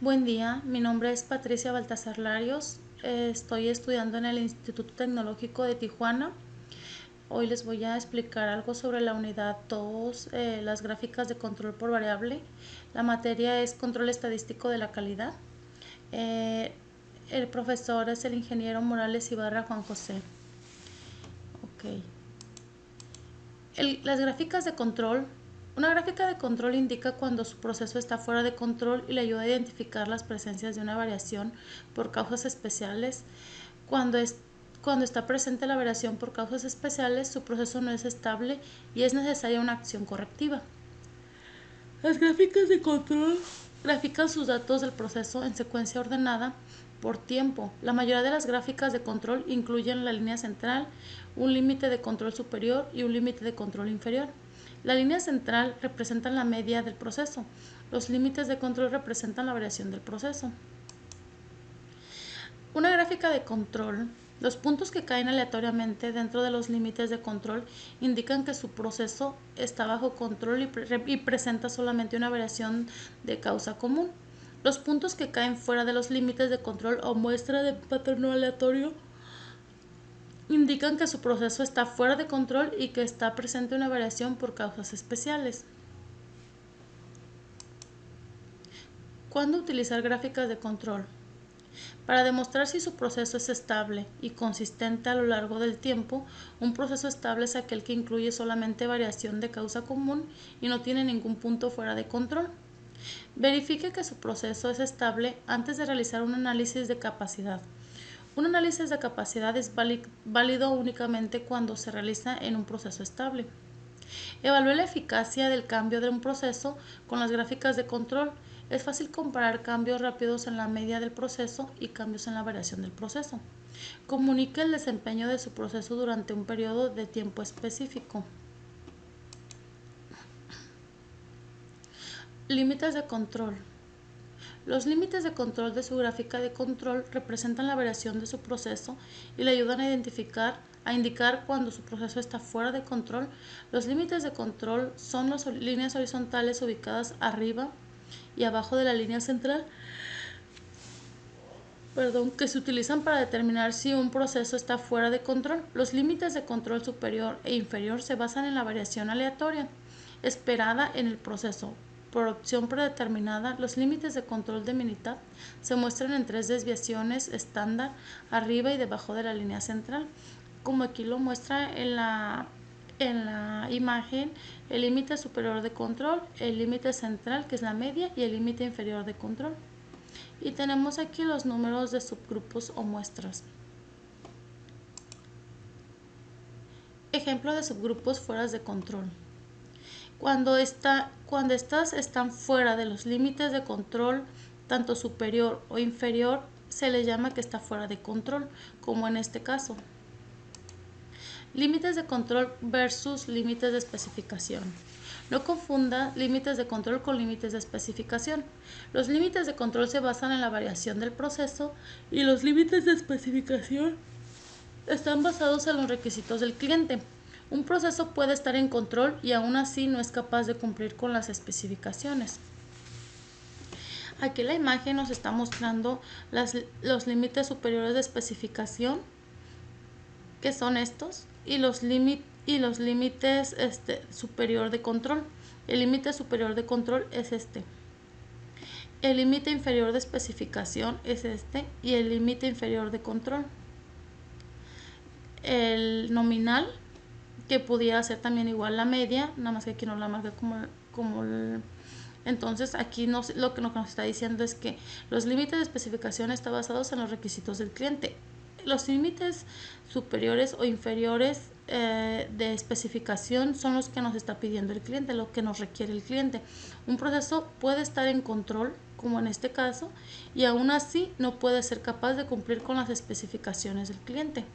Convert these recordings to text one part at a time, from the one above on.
Buen día, mi nombre es Patricia Baltasar Larios, estoy estudiando en el Instituto Tecnológico de Tijuana. Hoy les voy a explicar algo sobre la unidad 2, las gráficas de control por variable. La materia es control estadístico de la calidad. Eh, el profesor es el ingeniero Morales Ibarra Juan José. Okay. Las gráficas de control. Una gráfica de control indica cuando su proceso está fuera de control y le ayuda a identificar las presencias de una variación por causas especiales. Cuando está presente la variación por causas especiales, su proceso no es estable y es necesaria una acción correctiva. Las gráficas de control grafican sus datos del proceso en secuencia ordenada por tiempo. La mayoría de las gráficas de control incluyen la línea central, un límite de control superior y un límite de control inferior. La línea central representa la media del proceso. Los límites de control representan la variación del proceso. Una gráfica de control. Los puntos que caen aleatoriamente dentro de los límites de control indican que su proceso está bajo control y presenta solamente una variación de causa común. Los puntos que caen fuera de los límites de control o muestra de patrón aleatorio indican que su proceso está fuera de control y que está presente una variación por causas especiales. ¿Cuándo utilizar gráficas de control? Para demostrar si su proceso es estable y consistente a lo largo del tiempo, un proceso estable es aquel que incluye solamente variación de causa común y no tiene ningún punto fuera de control. Verifique que su proceso es estable antes de realizar un análisis de capacidad. Un análisis de capacidad es válido únicamente cuando se realiza en un proceso estable. Evalúe la eficacia del cambio de un proceso con las gráficas de control. Es fácil comparar cambios rápidos en la media del proceso y cambios en la variación del proceso. Comunique el desempeño de su proceso durante un periodo de tiempo específico. Límites de control. Los límites de control de su gráfica de control representan la variación de su proceso y le ayudan a indicar cuando su proceso está fuera de control. Los límites de control son las líneas horizontales ubicadas arriba y abajo de la línea central, que se utilizan para determinar si un proceso está fuera de control. Los límites de control superior e inferior se basan en la variación aleatoria esperada en el proceso. Por opción predeterminada, los límites de control de mitad se muestran en tres desviaciones estándar, arriba y debajo de la línea central. Como aquí lo muestra en la imagen, el límite superior de control, el límite central, que es la media, y el límite inferior de control. Y tenemos aquí los números de subgrupos o muestras. Ejemplo de subgrupos fuera de control. Cuando estas están fuera de los límites de control, tanto superior o inferior, se le llama que está fuera de control, como en este caso. Límites de control versus límites de especificación. No confunda límites de control con límites de especificación. Los límites de control se basan en la variación del proceso y los límites de especificación están basados en los requisitos del cliente. Un proceso puede estar en control y aún así no es capaz de cumplir con las especificaciones. Aquí la imagen nos está mostrando los límites superiores de especificación, que son estos, y los límites superior de control. El límite superior de control es este. El límite inferior de especificación es este y el límite inferior de control. El nominal, que pudiera ser también igual la media, nada más que aquí no la marca entonces aquí lo que nos está diciendo es que los límites de especificación están basados en los requisitos del cliente. Los límites superiores o inferiores de especificación son los que nos está pidiendo el cliente, lo que nos requiere el cliente. Un proceso puede estar en control, como en este caso, y aún así no puede ser capaz de cumplir con las especificaciones del cliente.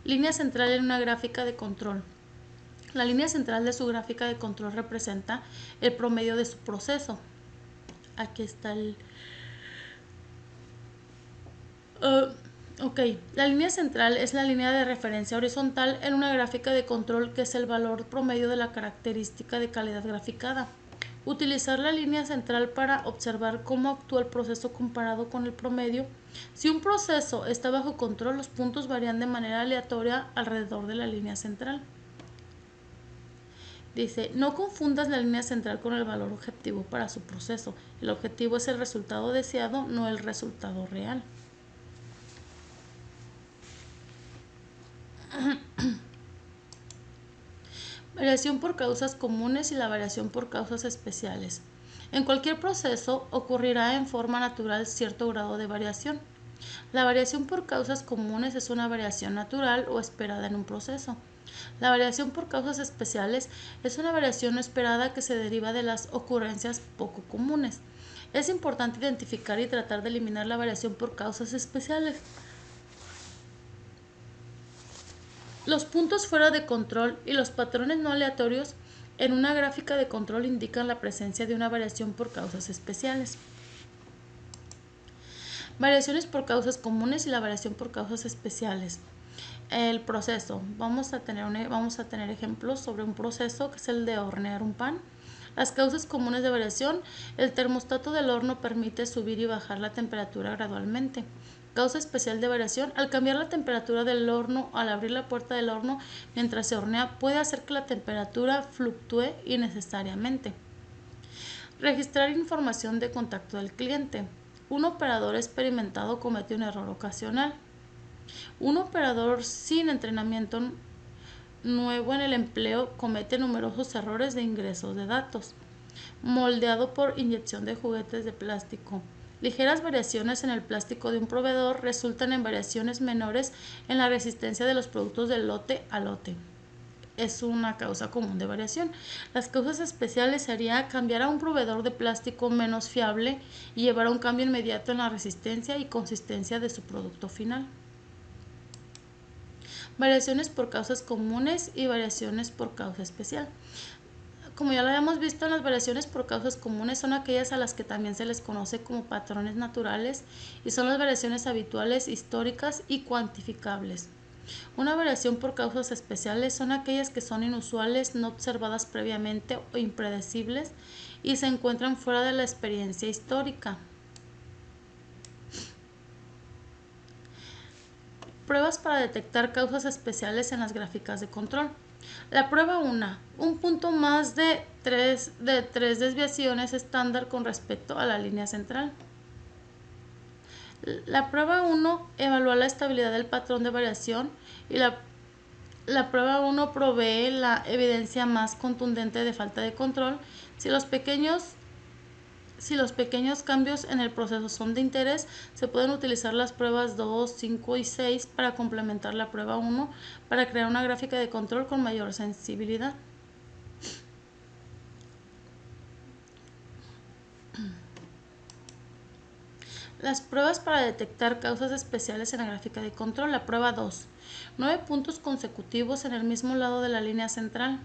Línea central en una gráfica de control. La línea central de su gráfica de control representa el promedio de su proceso. Aquí está el... la línea central es la línea de referencia horizontal en una gráfica de control, que es el valor promedio de la característica de calidad graficada. Utilizar la línea central para observar cómo actúa el proceso comparado con el promedio. Si un proceso está bajo control, los puntos varían de manera aleatoria alrededor de la línea central. Dice, no confundas la línea central con el valor objetivo para su proceso. El objetivo es el resultado deseado, no el resultado real. Variación por causas comunes y la variación por causas especiales. En cualquier proceso ocurrirá en forma natural cierto grado de variación. La variación por causas comunes es una variación natural o esperada en un proceso. La variación por causas especiales es una variación no esperada que se deriva de las ocurrencias poco comunes. Es importante identificar y tratar de eliminar la variación por causas especiales. Los puntos fuera de control y los patrones no aleatorios en una gráfica de control indican la presencia de una variación por causas especiales. Variaciones por causas comunes y la variación por causas especiales. El proceso. Vamos a tener ejemplos sobre un proceso que es el de hornear un pan. Las causas comunes de variación. El termostato del horno permite subir y bajar la temperatura gradualmente. Causa especial de variación. Al cambiar la temperatura del horno, al abrir la puerta del horno mientras se hornea, puede hacer que la temperatura fluctúe innecesariamente. Registrar información de contacto del cliente. Un operador experimentado comete un error ocasional. Un operador sin entrenamiento nuevo en el empleo comete numerosos errores de ingreso de datos. Moldeado por inyección de juguetes de plástico. Ligeras variaciones en el plástico de un proveedor resultan en variaciones menores en la resistencia de los productos de lote a lote. Es una causa común de variación. Las causas especiales sería cambiar a un proveedor de plástico menos fiable y llevar a un cambio inmediato en la resistencia y consistencia de su producto final. Variaciones por causas comunes y variaciones por causa especial. Como ya lo habíamos visto, las variaciones por causas comunes son aquellas a las que también se les conoce como patrones naturales y son las variaciones habituales, históricas y cuantificables. Una variación por causas especiales son aquellas que son inusuales, no observadas previamente o impredecibles y se encuentran fuera de la experiencia histórica. Pruebas para detectar causas especiales en las gráficas de control. La prueba 1. Un punto más de tres desviaciones estándar con respecto a la línea central. La prueba 1 evalúa la estabilidad del patrón de variación y la prueba 1 provee la evidencia más contundente de falta de control. Si los pequeños cambios en el proceso son de interés, se pueden utilizar las pruebas 2, 5 y 6 para complementar la prueba 1 para crear una gráfica de control con mayor sensibilidad. Las pruebas para detectar causas especiales en la gráfica de control. La prueba 2. 9 puntos consecutivos en el mismo lado de la línea central.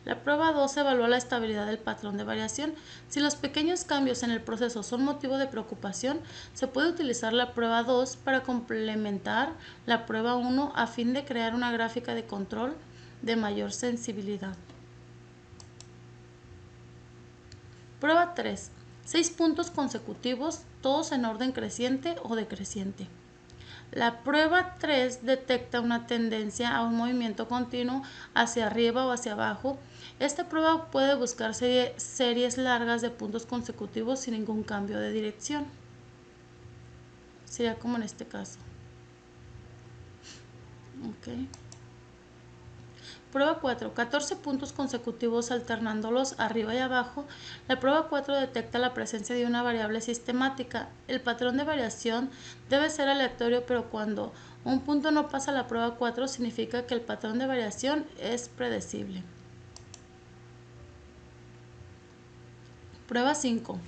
La prueba 2 evalúa la estabilidad del patrón de variación. Si los pequeños cambios en el proceso son motivo de preocupación, se puede utilizar la prueba 2 para complementar la prueba 1 a fin de crear una gráfica de control de mayor sensibilidad. Prueba 3. 6 puntos consecutivos, todos en orden creciente o decreciente. La prueba 3 detecta una tendencia a un movimiento continuo hacia arriba o hacia abajo. Esta prueba puede buscar series largas de puntos consecutivos sin ningún cambio de dirección. Sería como en este caso. Okay. Prueba 4. 14 puntos consecutivos alternándolos arriba y abajo. La prueba 4 detecta la presencia de una variable sistemática. El patrón de variación debe ser aleatorio, pero cuando un punto no pasa la prueba 4 significa que el patrón de variación es predecible. Prueba 5.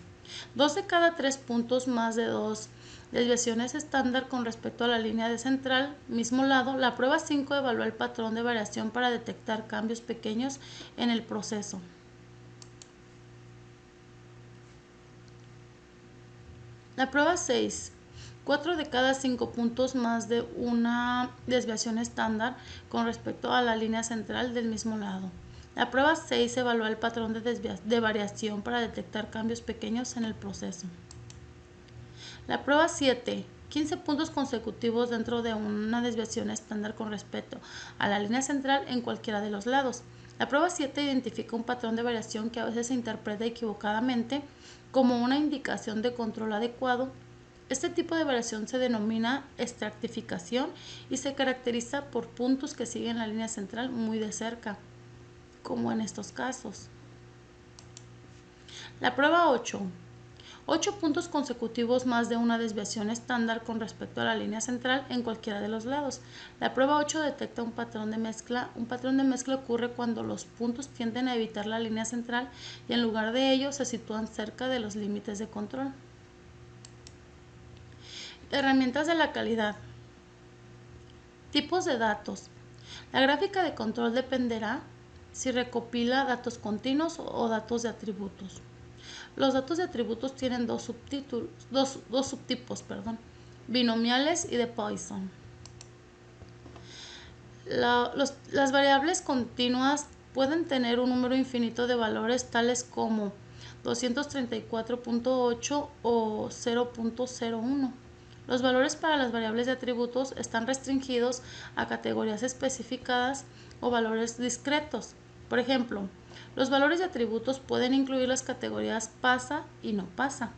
2 de cada 3 puntos más de 2 desviaciones estándar con respecto a la línea de central, mismo lado. La prueba 5 evalúa el patrón de variación para detectar cambios pequeños en el proceso. La prueba 6. 4 de cada 5 puntos más de una desviación estándar con respecto a la línea central del mismo lado. La prueba 6 evalúa el patrón de variación para detectar cambios pequeños en el proceso. La prueba 7, 15 puntos consecutivos dentro de una desviación estándar con respecto a la línea central en cualquiera de los lados. La prueba 7 identifica un patrón de variación que a veces se interpreta equivocadamente como una indicación de control adecuado. Este tipo de variación se denomina estratificación y se caracteriza por puntos que siguen la línea central muy de cerca, como en estos casos. La prueba 8. 8 puntos consecutivos más de una desviación estándar con respecto a la línea central en cualquiera de los lados. La prueba 8 detecta un patrón de mezcla. Un patrón de mezcla ocurre cuando los puntos tienden a evitar la línea central y en lugar de ello se sitúan cerca de los límites de control. Herramientas de la calidad. Tipos de datos. La gráfica de control dependerá si recopila datos continuos o datos de atributos. Los datos de atributos tienen dos subtipos, binomiales y de Poisson. Las variables continuas pueden tener un número infinito de valores tales como 234.8 o 0.01. Los valores para las variables de atributos están restringidos a categorías especificadas o valores discretos. Por ejemplo, los valores de atributos pueden incluir las categorías pasa y no pasa.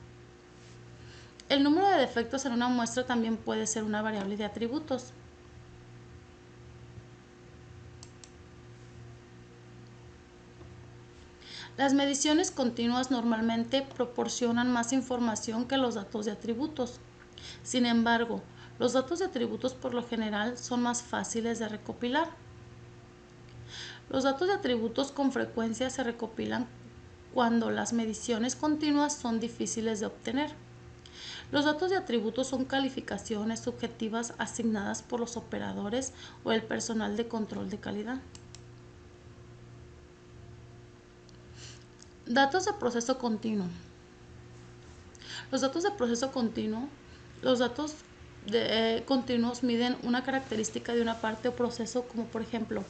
El número de defectos en una muestra también puede ser una variable de atributos. Las mediciones continuas normalmente proporcionan más información que los datos de atributos. Sin embargo, los datos de atributos por lo general son más fáciles de recopilar. Los datos de atributos con frecuencia se recopilan cuando las mediciones continuas son difíciles de obtener. Los datos de atributos son calificaciones subjetivas asignadas por los operadores o el personal de control de calidad. Datos de proceso continuo. Los datos de proceso continuo, continuos miden una característica de una parte o proceso, como por ejemplo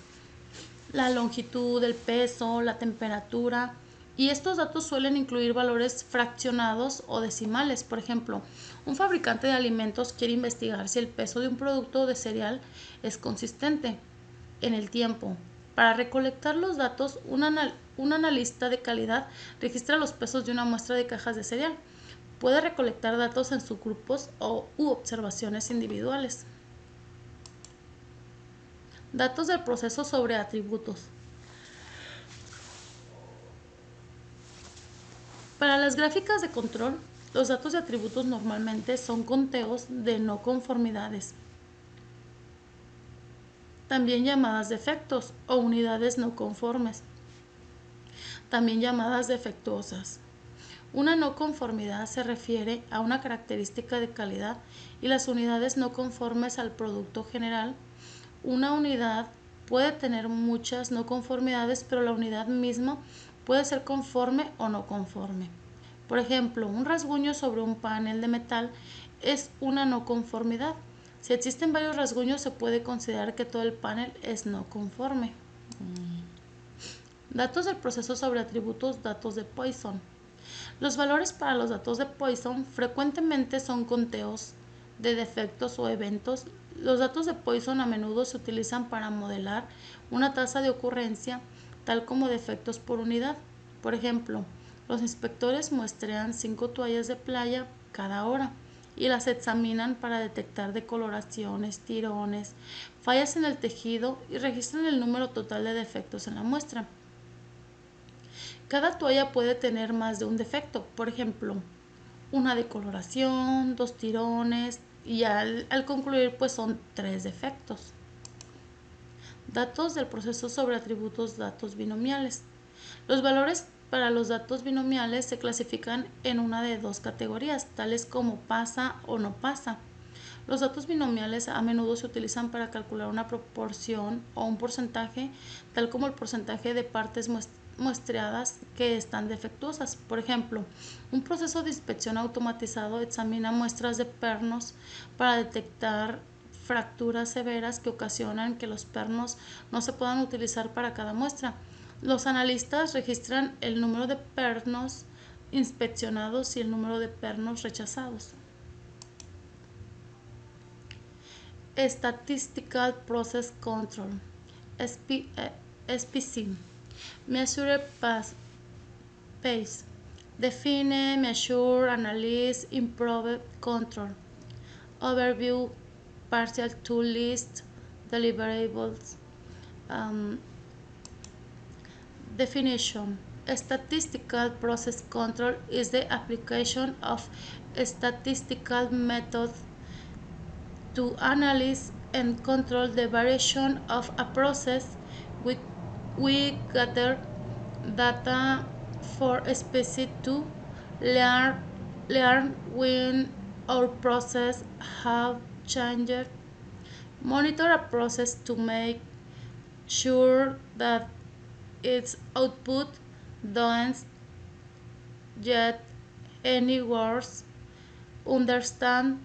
la longitud, el peso, la temperatura, y estos datos suelen incluir valores fraccionados o decimales. Por ejemplo, un fabricante de alimentos quiere investigar si el peso de un producto de cereal es consistente en el tiempo. Para recolectar los datos, un analista de calidad registra los pesos de una muestra de cajas de cereal. Puede recolectar datos en subgrupos u observaciones individuales. Datos del proceso sobre atributos. Para las gráficas de control, los datos de atributos normalmente son conteos de no conformidades, también llamadas defectos o unidades no conformes, también llamadas defectuosas. Una no conformidad se refiere a una característica de calidad y las unidades no conformes al producto general. Una unidad puede tener muchas no conformidades, pero la unidad misma puede ser conforme o no conforme. Por ejemplo, un rasguño sobre un panel de metal es una no conformidad. Si existen varios rasguños, se puede considerar que todo el panel es no conforme. Datos del proceso sobre atributos, datos de Poisson. Los valores para los datos de Poisson frecuentemente son conteos de defectos o eventos. Los datos de Poisson a menudo se utilizan para modelar una tasa de ocurrencia, tal como defectos por unidad. Por ejemplo, los inspectores muestrean 5 toallas de playa cada hora y las examinan para detectar decoloraciones, tirones, fallas en el tejido y registran el número total de defectos en la muestra. Cada toalla puede tener más de un defecto, por ejemplo, una decoloración, 2 tirones y al concluir pues son 3 defectos. Datos del proceso sobre atributos, datos binomiales. Los valores para los datos binomiales se clasifican en una de dos categorías, tales como pasa o no pasa. Los datos binomiales a menudo se utilizan para calcular una proporción o un porcentaje, tal como el porcentaje de partes muestreadas que están defectuosas. Por ejemplo, un proceso de inspección automatizado examina muestras de pernos para detectar fracturas severas que ocasionan que los pernos no se puedan utilizar para cada muestra. Los analistas registran el número de pernos inspeccionados y el número de pernos rechazados. Statistical Process Control SPC. Measure pace. Define, measure, analyze, improve, control. Overview, partial to list, deliverables. Definition. Statistical process control is the application of statistical methods to analyze and control the variation of a process. We gather data for a species to learn when our process have changed, monitor a process to make sure that its output doesn't get any worse, understand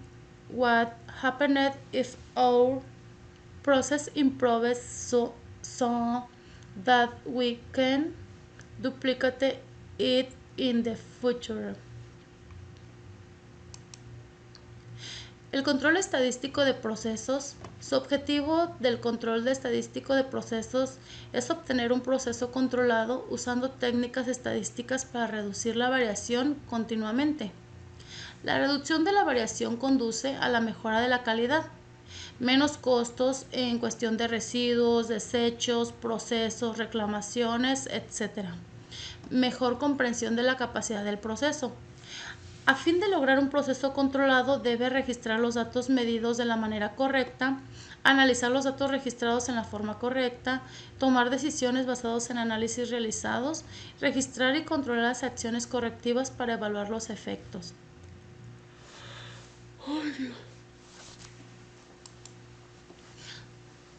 what happened if our process improves so that we can duplicate it in the future. El control estadístico de procesos. Su objetivo del control estadístico de procesos es obtener un proceso controlado usando técnicas estadísticas para reducir la variación continuamente. La reducción de la variación conduce a la mejora de la calidad, menos costos en cuestión de residuos, desechos, procesos, reclamaciones, etc. Mejor comprensión de la capacidad del proceso. A fin de lograr un proceso controlado, debe registrar los datos medidos de la manera correcta, analizar los datos registrados en la forma correcta, tomar decisiones basadas en análisis realizados, registrar y controlar las acciones correctivas para evaluar los efectos.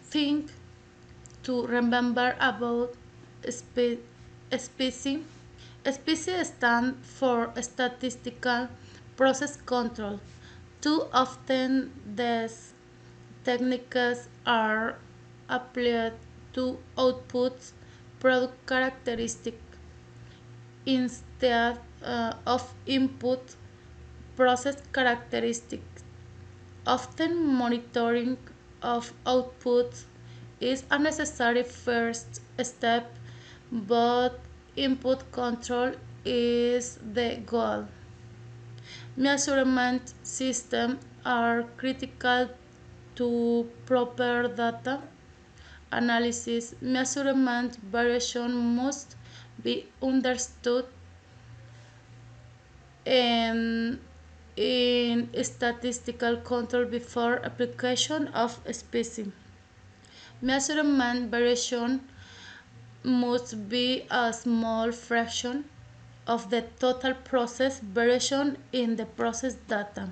Think to remember about SPC. SPC stands for Statistical Process Control. Too often these techniques are applied to outputs product characteristics instead of input process characteristics. Often monitoring of outputs is a necessary first step, but input control is the goal. Measurement systems are critical to proper data analysis. Measurement variation must be understood in statistical control before application of SPC. Measurement variation must be a small fraction of the total process variation in the process data.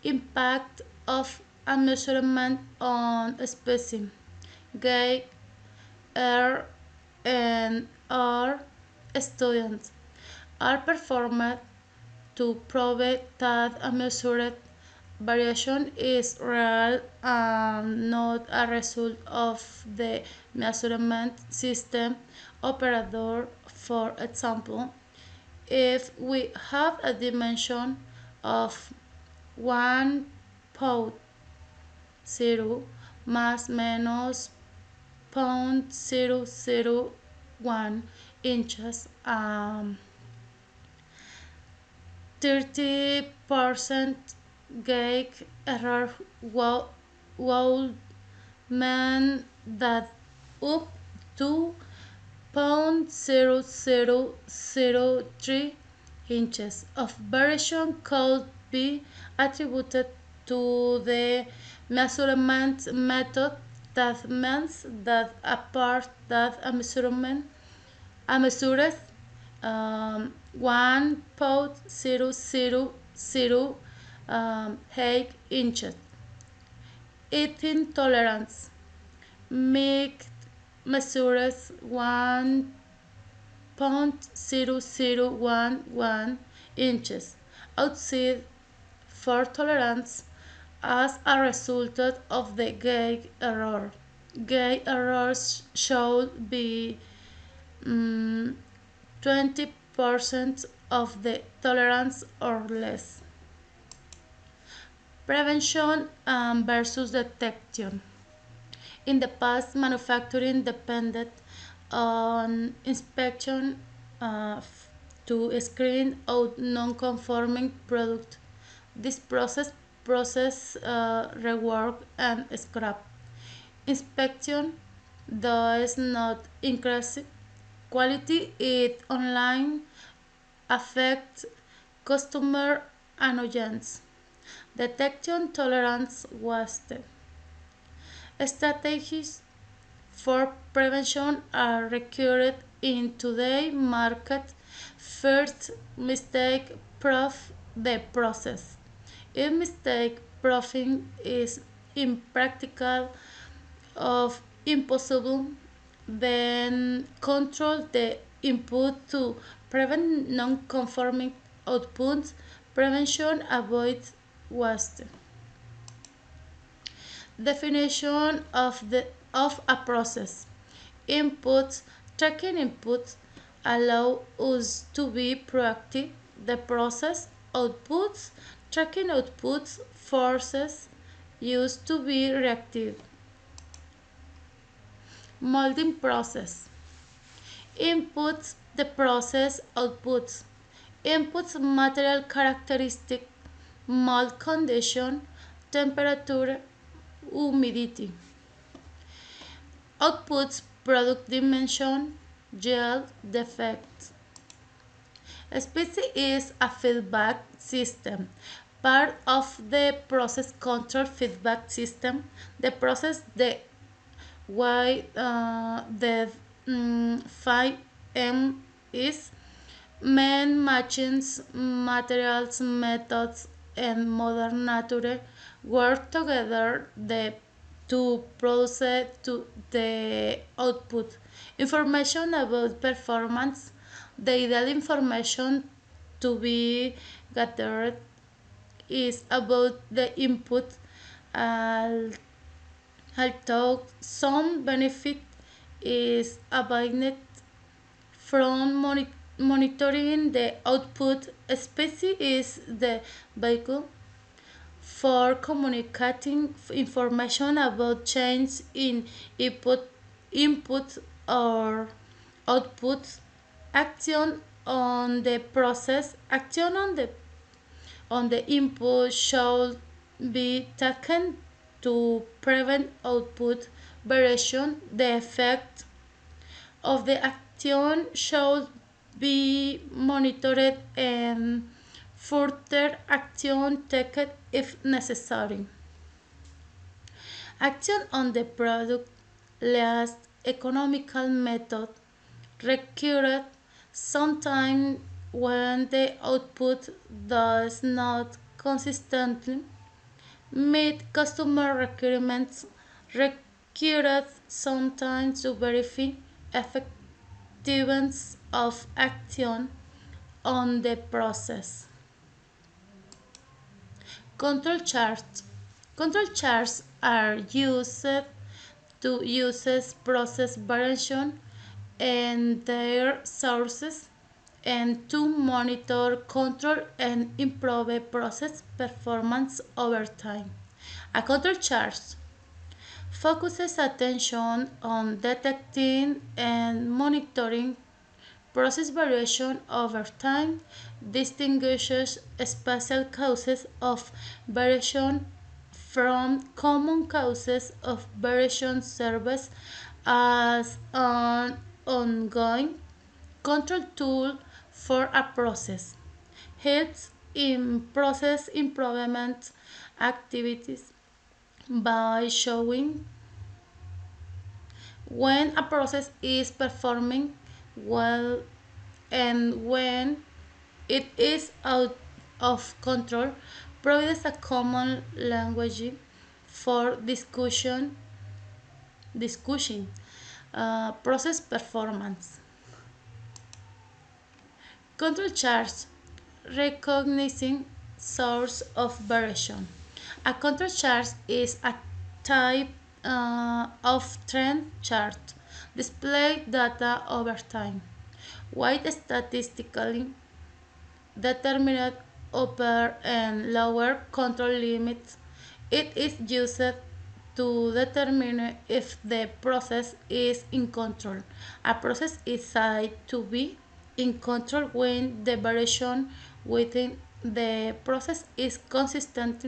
Impact of a measurement on SPC. Gauge R and R students are performed to prove that a measured variation is real and not a result of the measurement system operator. For example, if we have a dimension of 1.0 más menos 0.001 inches, 30% gauge error would mean that up to 0.0003 inches of variation could be attributed to the measurement method. That means that a part that a measured 1.000 inches. Eating tolerance measures 1.0011 inches outside for tolerance as a result of the gauge error. gate errors should be 20% of the tolerance or less. Prevention versus detection. In the past, manufacturing depended on inspection to screen out non-conforming product. This process rework and scrap. Inspection does not increase quality. It online affects customer annoyance. Detection tolerance wasted. Strategies for prevention are required in today's market. First, mistake proof the process. If mistake proofing is impractical or impossible, then control the input to prevent non-conforming outputs. Prevention avoids waste. Definition of a process. Inputs. Tracking inputs allow us to be proactive. The process. Outputs. Tracking outputs forces us to be reactive. Molding process. Inputs. The process. Outputs. Inputs material characteristic, mold condition, temperature, humidity. Outputs product dimension, yield, defects. Species is a feedback system. Part of the process control feedback system. The process the way the 5M is men, machines, materials, methods, and modern nature work together to produce to the output. Information about performance. The ideal information to be gathered is about the input, although some benefit is obtained from monitoring the output. Species is the vehicle for communicating information about change in input or outputs. Action on the process. Action on the input should be taken to prevent output variation. The effect of the action should be monitored and further action taken if necessary. Action on the product. Last economical method required sometimes when the output does not consistently meet customer requirements, required sometimes to verify effectiveness of action on the process. Control charts. Control charts are used to use process variation and their sources and to monitor, control, and improve process performance over time. A control chart focuses attention on detecting and monitoring process variation over time, distinguishes special causes of variation from common causes of variation, serves as an ongoing control tool for a process, helps in process improvement activities by showing when a process is performing well and when it is out of control, provides a common language for discussing process performance. Control charts recognizing source of variation. A control chart is a type of trend chart display data over time. White statistically determined upper and lower control limits. It is used to determine if the process is in control. A process is said to be in control when the variation within the process is consistent,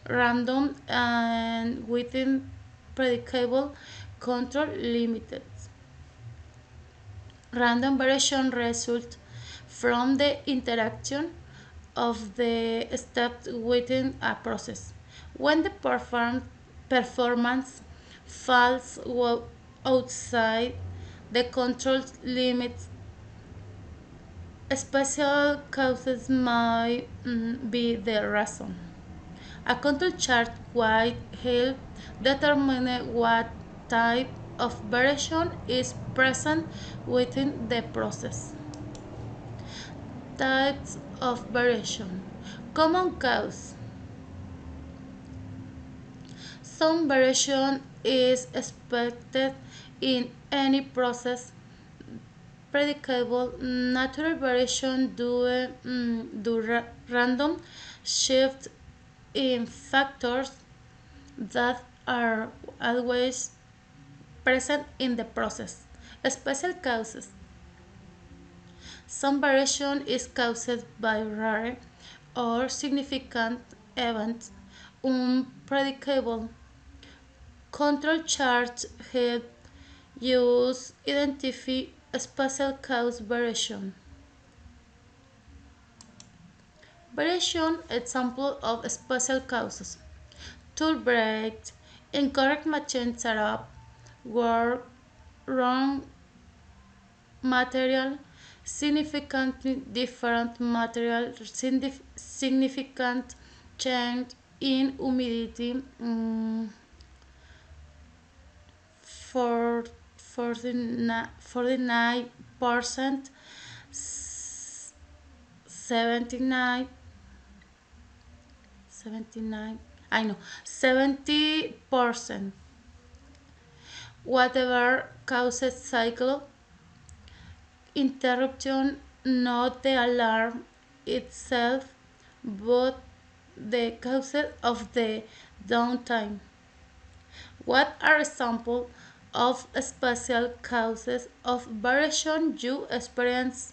random, and within predictable control limits. Random variation results from the interaction of the steps within a process. When the performance falls outside the control limits, special causes might be the reason. A control chart will help determine what type of variation is present within the process. Types of variation. Common cause. Some variation is expected in any process. Predictable natural variation due random shifts in factors that are always present in the process. Special causes. Some variation is caused by rare or significant events, unpredictable. Control charts help use identify special cause variation. Variation example of special causes. Tool breaks, incorrect machine setup, work, wrong material, significantly different material, significant change in humidity, for 49%, 79, 79, I know, 70%. Whatever causes cycle interruption, not the alarm itself, but the causes of the downtime. What are examples of special causes of variation you experience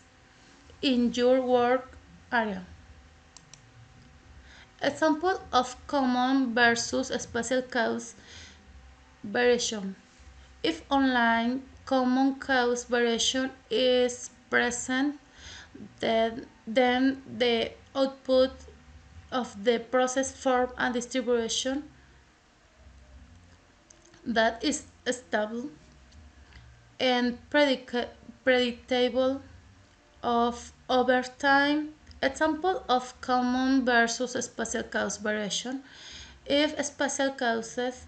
in your work area? Example of common versus special cause variation. If online common cause variation is present, then the output of the process form and distribution that is stable and predictable of over time. Example of common versus special cause variation. If special causes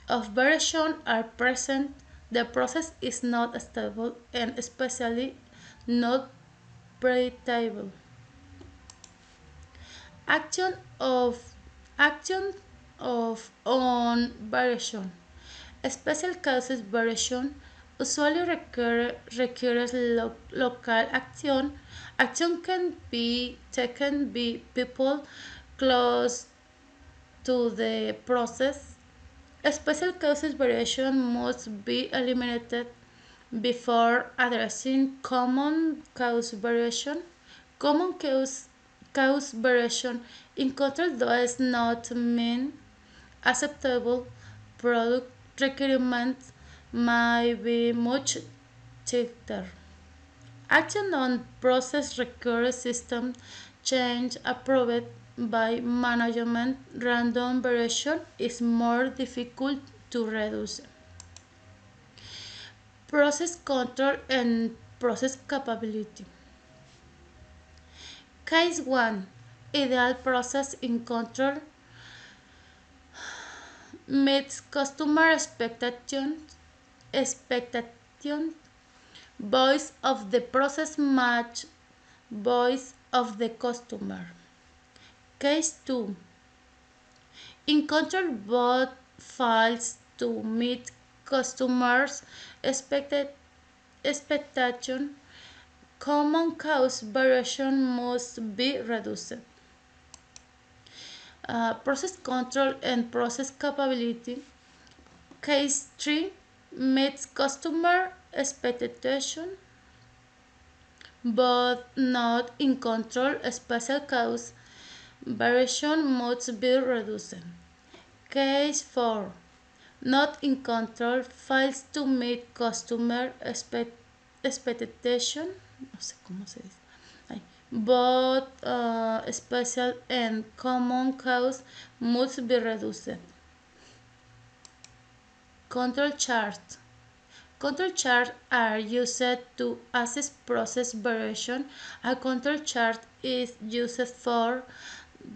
of variation are present, the process is not stable and especially not predictable. Action of action of on variation. Special causes variation usually requires local action. Action can be taken by people close to the process. Special causes variation must be eliminated before addressing common cause variation. Common cause variation in control does not mean acceptable product requirements may be much tighter. Action on process requires system change approved by management. Random variation is more difficult to reduce. Process control and process capability. Case 1. Ideal process in control meets customer expectations. Voice of the process match voice of the customer. Case 2. In control both fails to meet customers' expectation, common cause variation must be reduced. Process control and process capability. Case 3 meets customer expectation but not in control. Special cause variation must be reduced. Case 4 not in control fails to meet customer expectation. No sé cómo se dice. But special and common cause must be reduced. Control charts. Control charts are used to assess process variation. A control chart is used for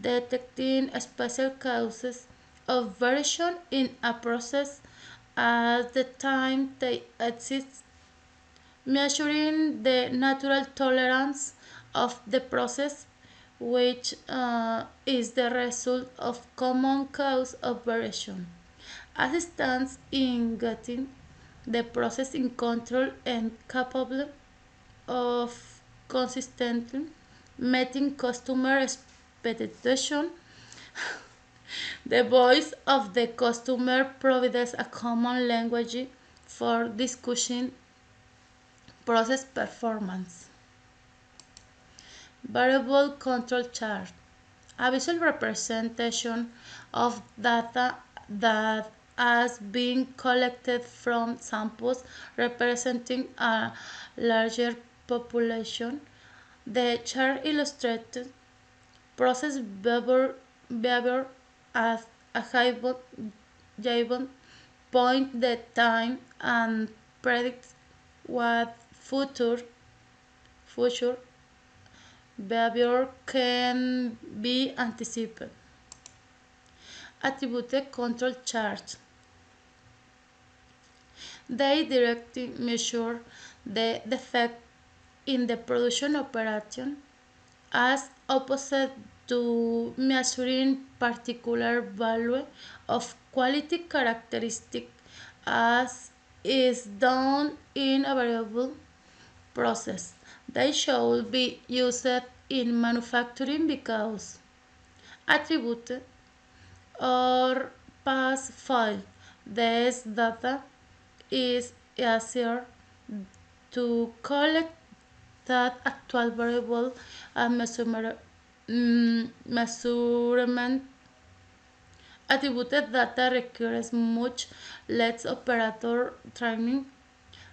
detecting special causes of variation in a process at the time they exist, measuring the natural tolerance of the process, which is the result of common cause of variation. Assistance in getting the process in control and capable of consistently meeting customer expectation. The voice of the customer provides a common language for discussing process performance. Variable control chart. A visual representation of data that has been collected from samples representing a larger population. The chart illustrates process behavior at a given point the time and predicts what future behavior can be anticipated. Attributed control charts. They directly measure the defect in the production operation as opposed to measuring particular value of quality characteristic as is done in a variable process. They should be used in manufacturing because attributed or pass file. This data is easier to collect that actual variable and measurement. Attributed data requires much less operator training.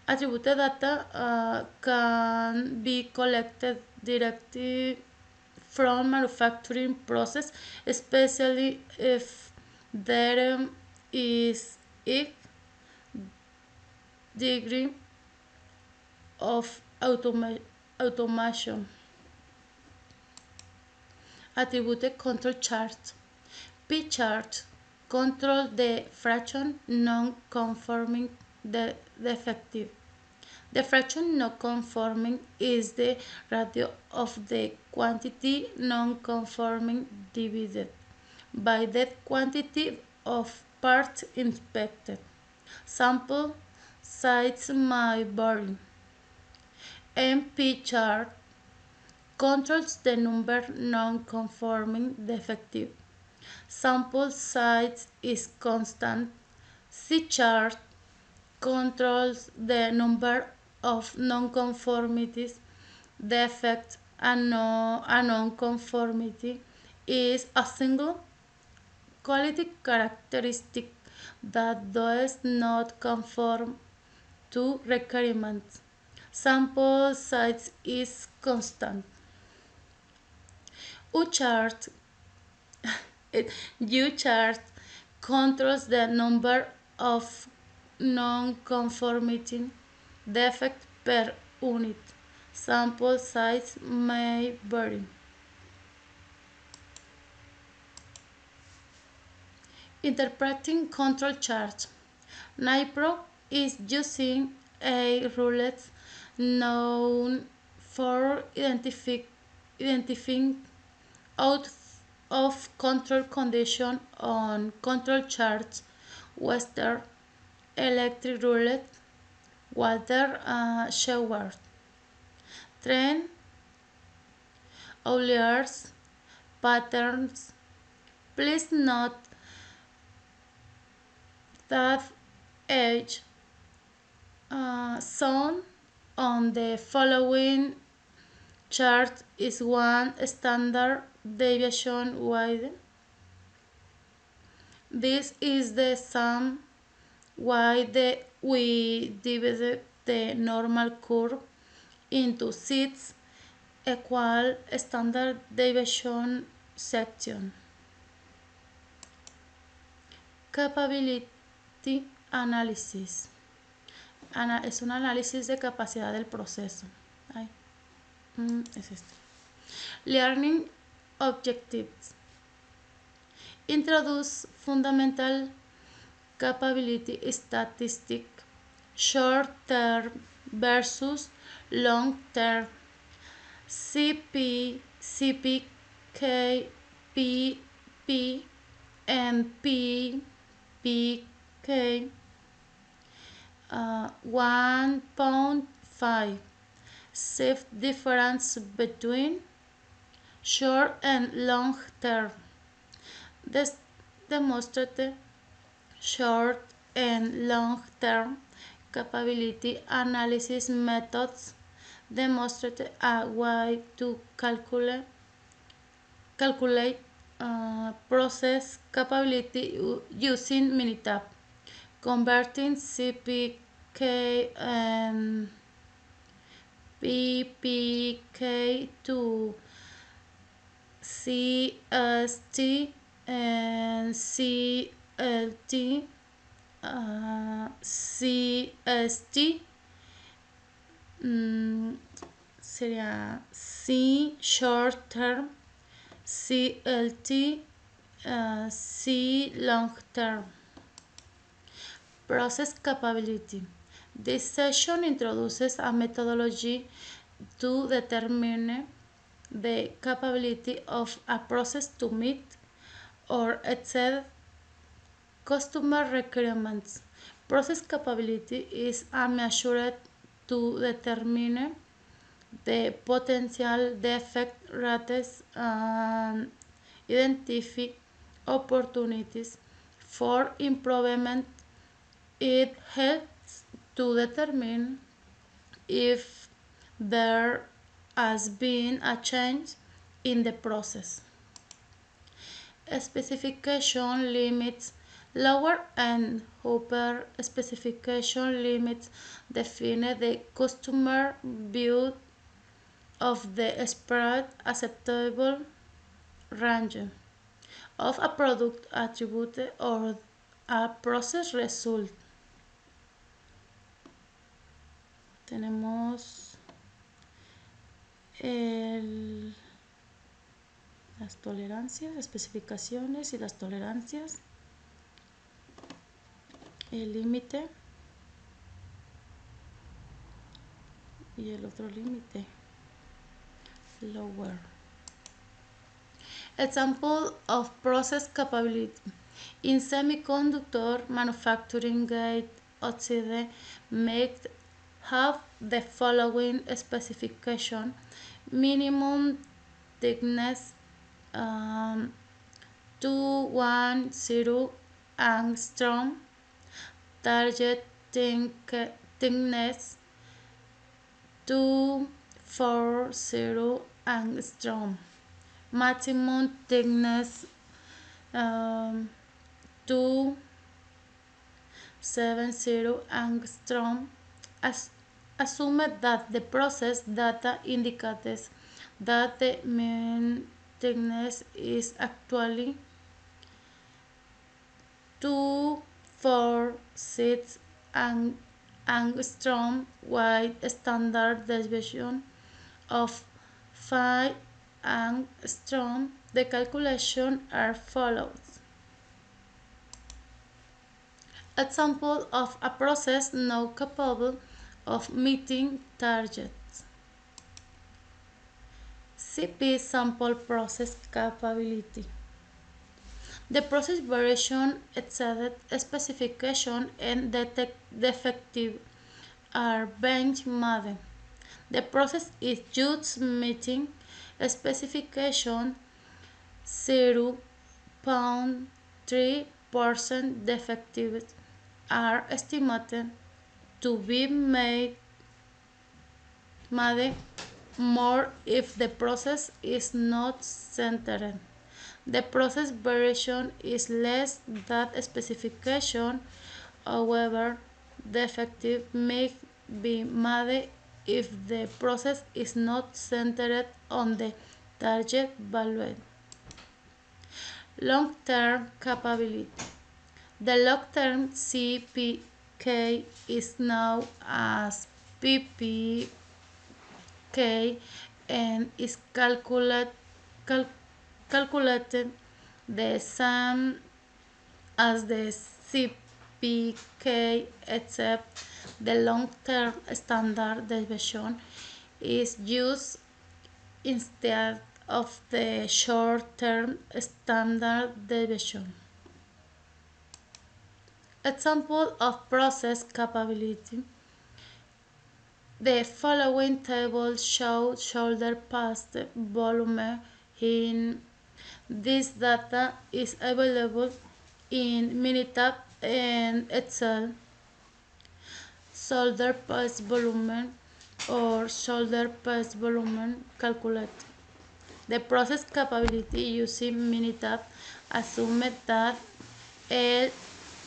Attributed data can be collected directly from manufacturing process, especially if there is a degree of automation. Attributed control charts. P charts control the fraction non-conforming defective. The fraction non-conforming is the ratio of the quantity non-conforming divided by the quantity of parts inspected. Sample size may vary. MP chart controls the number non-conforming defective. Sample size is constant. C chart controls the number of nonconformities. Defect and a nonconformity is a single quality characteristic that does not conform to requirements. Sample size is constant. U chart U chart controls the number of non-conformity defects per unit. Sample size may vary. Interpreting control charts. NIPRO is using a rule known for identifying out of control condition on control charts. Western electric roulette, water shower, trend, outliers, patterns. Please note that each zone on the following chart is one standard deviation wide. This is the sum why we divided the normal curve into 6 equal standard deviation sections. Capability analysis. Es un análisis de capacidad del proceso. Es esto. Learning objectives. Introduce fundamental capability statistic, short term versus long term, CP, PP, and PK 1.5. Shift difference between short and long term. This demonstrated short and long term capability analysis methods demonstrated a way to calculate process capability using Minitab, converting CPK and PPK to CST and CLT, CST sería C short term, CLT, C long term. Process capability. This session introduces a methodology to determine the capability of a process to meet or exceed customer requirements. Process capability is a measure to determine the potential defect rates and identify opportunities for improvement. It helps to determine if there has been a change in the process. Specification limits. Lower and upper specification limits define the customer view of the spread acceptable range of a product attribute or a process result. Tenemos las tolerancias, especificaciones y las tolerancias, el límite y el otro límite, lower. Example of process capability. In semiconductor manufacturing, gate oxide make have the following specification: minimum thickness 210 angstrom, target thickness 240 angstrom, maximum thickness 270 angstrom. Assume that the process data indicates that the mean thickness is actually 246 angstrom with standard deviation of 5 angstrom. The calculations are follows. Example of a process not capable of meeting targets. CP sample process capability. The process variation, exceeded specification, and defective are being made. The process is just meeting specification 0.3% defectives are estimated to be made more if the process is not centered. The process variation is less than specification. However, the effective may be made if the process is not centered on the target value. Long-term capability. The long-term CPK is known as PPK and is calculated the same as the CPK, except the long-term standard deviation is used instead of the short-term standard deviation. Example of process capability. The following table shows shoulder past volume. In this data is available in Minitab and Excel. Shoulder past volume or shoulder past volume calculate. The process capability using Minitab assumed that L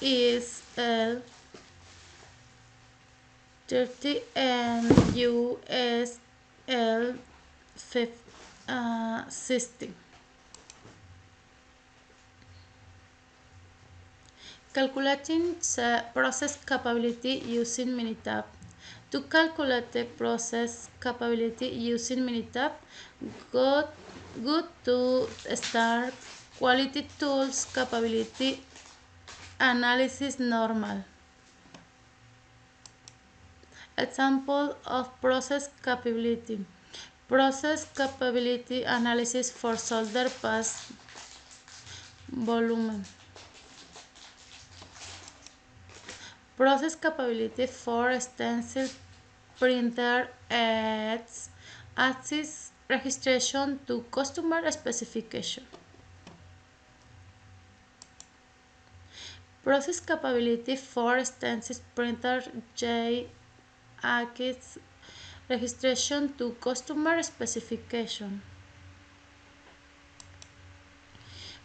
is L30 and U is L60. Calculating process capability using Minitab. To calculate the process capability using Minitab, go to Start, Quality Tools, Capability Analysis Normal. Example of process capability. Process capability analysis for shoulder past volume. Process capability for stencil printer adds access registration to customer specification. Process capability for stencil printer adds registration to customer specification.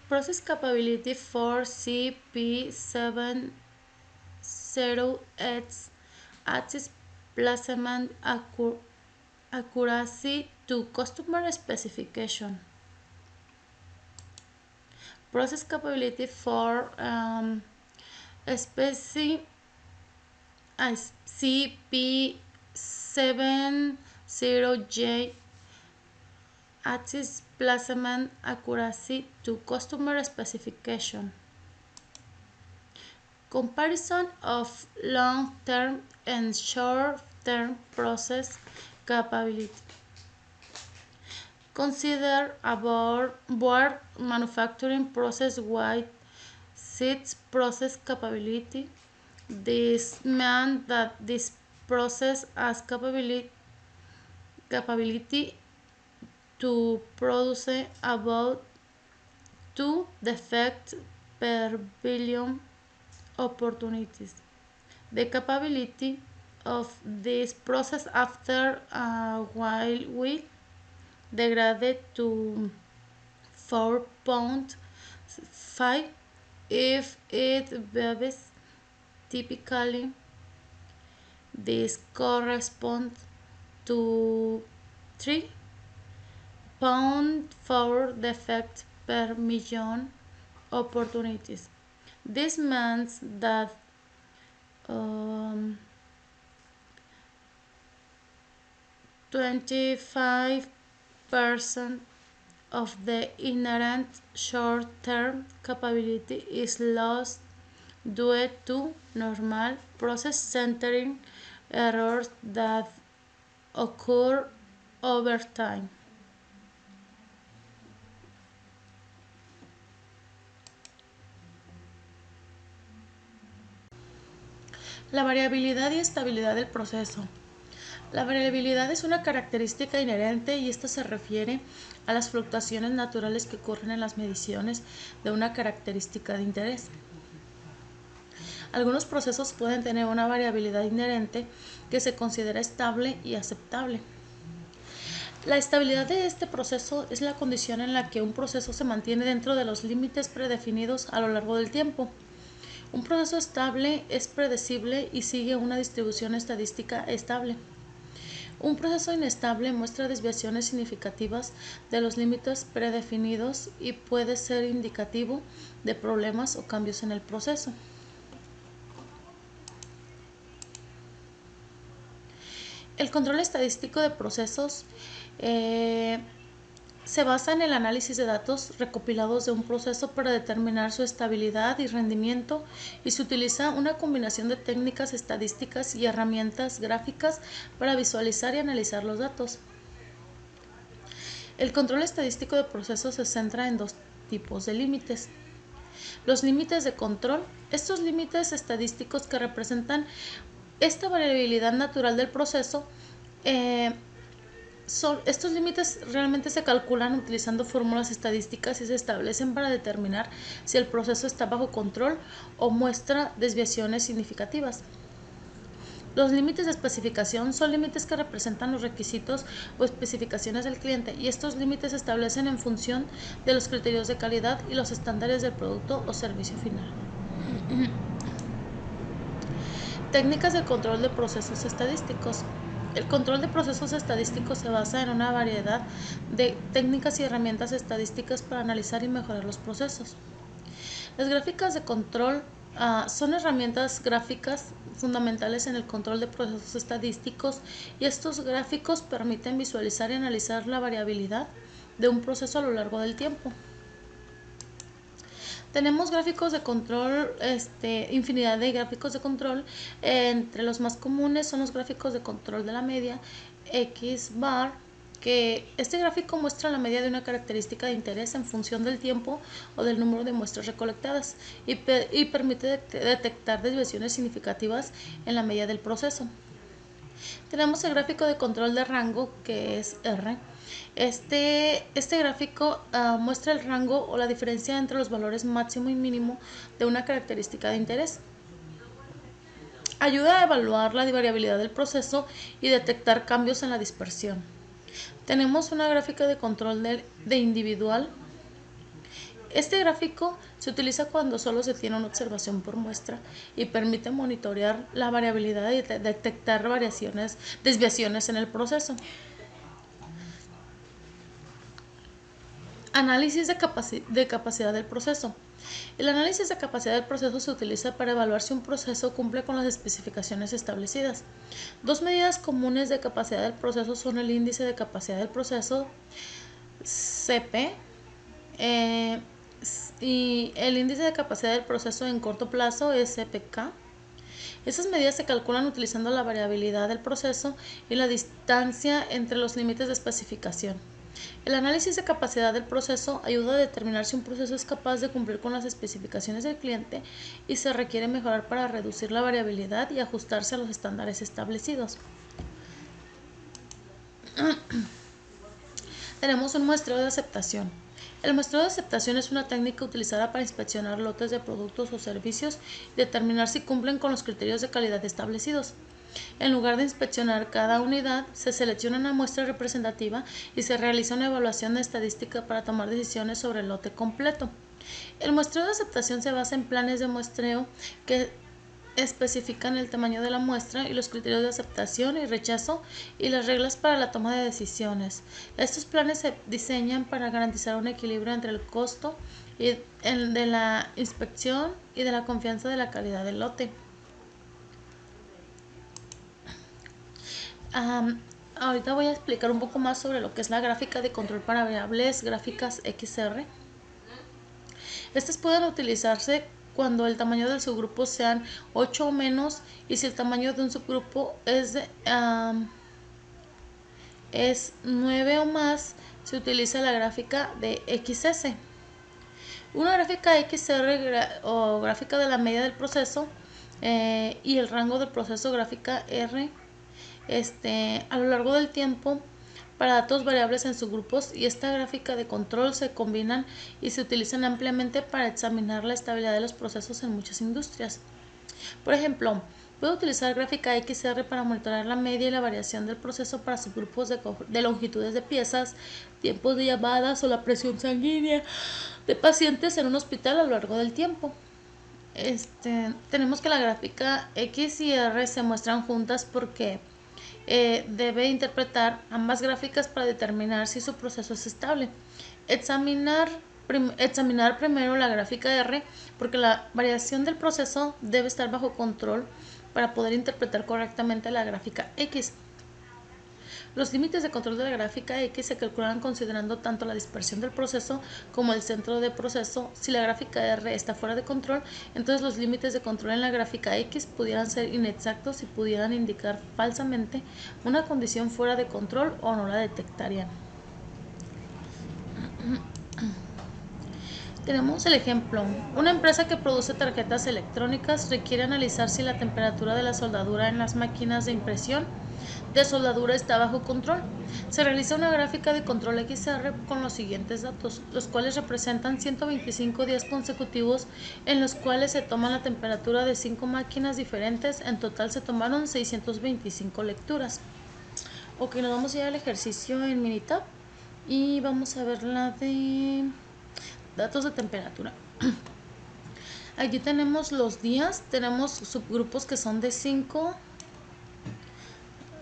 Process capability for CP70X adds placement accuracy to customer specification. Process capability for CP70J adds placement accuracy to customer specification. Comparison of long-term and short-term process capability. Consider a board manufacturing process wide sets process capability. This means that this process has capability to produce about 2 defects per billion opportunities. The capability of this process after a while will degrade to 4.5 if it behaves typically. This corresponds to 3.4 defects per million opportunities. This means that 25% of the inherent short-term capability is lost due to normal process centering errors that occur over time. La variabilidad y estabilidad del proceso. La variabilidad es una característica inherente y esta se refiere a las fluctuaciones naturales que ocurren en las mediciones de una característica de interés. Algunos procesos pueden tener una variabilidad inherente que se considera estable y aceptable. La estabilidad de este proceso es la condición en la que un proceso se mantiene dentro de los límites predefinidos a lo largo del tiempo. Un proceso estable es predecible y sigue una distribución estadística estable. Un proceso inestable muestra desviaciones significativas de los límites predefinidos y puede ser indicativo de problemas o cambios en el proceso. El control estadístico de procesos se basa en el análisis de datos recopilados de un proceso para determinar su estabilidad y rendimiento y se utiliza una combinación de técnicas estadísticas y herramientas gráficas para visualizar y analizar los datos. El control estadístico de procesos se centra en dos tipos de límites. Los límites de control, estos límites estadísticos que representan esta variabilidad natural del proceso, estos límites realmente se calculan utilizando fórmulas estadísticas y se establecen para determinar si el proceso está bajo control o muestra desviaciones significativas. Los límites de especificación son límites que representan los requisitos o especificaciones del cliente y estos límites se establecen en función de los criterios de calidad y los estándares del producto o servicio final. Técnicas de control de procesos estadísticos. El control de procesos estadísticos se basa en una variedad de técnicas y herramientas estadísticas para analizar y mejorar los procesos. Las gráficas de control son herramientas gráficas fundamentales en el control de procesos estadísticos y estos gráficos permiten visualizar y analizar la variabilidad de un proceso a lo largo del tiempo. Tenemos gráficos de control, infinidad de gráficos de control. Entre los más comunes son los gráficos de control de la media, X-bar, que este gráfico muestra la media de una característica de interés en función del tiempo o del número de muestras recolectadas y permite detectar desviaciones significativas en la media del proceso. Tenemos el gráfico de control de rango, que es R. Este gráfico muestra el rango o la diferencia entre los valores máximo y mínimo de una característica de interés. Ayuda a evaluar la variabilidad del proceso y detectar cambios en la dispersión. Tenemos una gráfica de control de individual. Este gráfico se utiliza cuando solo se tiene una observación por muestra y permite monitorear la variabilidad y detectar desviaciones en el proceso. Análisis de capacidad del proceso. El análisis de capacidad del proceso se utiliza para evaluar si un proceso cumple con las especificaciones establecidas. Dos medidas comunes de capacidad del proceso son el índice de capacidad del proceso, CP, y el índice de capacidad del proceso en corto plazo, SPK. Esas medidas se calculan utilizando la variabilidad del proceso y la distancia entre los límites de especificación. El análisis de capacidad del proceso ayuda a determinar si un proceso es capaz de cumplir con las especificaciones del cliente y se requiere mejorar para reducir la variabilidad y ajustarse a los estándares establecidos. Tenemos un muestreo de aceptación. El muestreo de aceptación es una técnica utilizada para inspeccionar lotes de productos o servicios y determinar si cumplen con los criterios de calidad establecidos. En lugar de inspeccionar cada unidad, se selecciona una muestra representativa y se realiza una evaluación estadística para tomar decisiones sobre el lote completo. El muestreo de aceptación se basa en planes de muestreo que especifican el tamaño de la muestra y los criterios de aceptación y rechazo y las reglas para la toma de decisiones. Estos planes se diseñan para garantizar un equilibrio entre el costo de la inspección y de la confianza de la calidad del lote. Ahorita voy a explicar un poco más sobre lo que es la gráfica de control para variables, gráficas XR. Estas pueden utilizarse cuando el tamaño del subgrupo sean 8 o menos y si el tamaño de un subgrupo es 9 o más, se utiliza la gráfica de XS. Una gráfica XR o gráfica de la media del proceso y el rango del proceso gráfica R a lo largo del tiempo para datos variables en subgrupos, y esta gráfica de control se combinan y se utilizan ampliamente para examinar la estabilidad de los procesos en muchas industrias. Por ejemplo, puedo utilizar gráfica XR para monitorear la media y la variación del proceso para subgrupos de longitudes de piezas, tiempos de llamadas o la presión sanguínea de pacientes en un hospital a lo largo del tiempo. Tenemos que la gráfica X y R se muestran juntas porque debe interpretar ambas gráficas para determinar si su proceso es estable. Examinar primero la gráfica R porque la variación del proceso debe estar bajo control para poder interpretar correctamente la gráfica X. Los límites de control de la gráfica X se calculan considerando tanto la dispersión del proceso como el centro de proceso. Si la gráfica R está fuera de control, entonces los límites de control en la gráfica X pudieran ser inexactos y pudieran indicar falsamente una condición fuera de control o no la detectarían. Tenemos el ejemplo. Una empresa que produce tarjetas electrónicas requiere analizar si la temperatura de la soldadura en las máquinas de impresión de soldadura está bajo control. Se realiza una gráfica de control XR con los siguientes datos, los cuales representan 125 días consecutivos en los cuales se toma la temperatura de 5 máquinas diferentes. En total se tomaron 625 lecturas. Ok, nos vamos a ir al ejercicio en Minitab y vamos a ver la de datos de temperatura. Aquí tenemos los días, tenemos subgrupos que son de 5,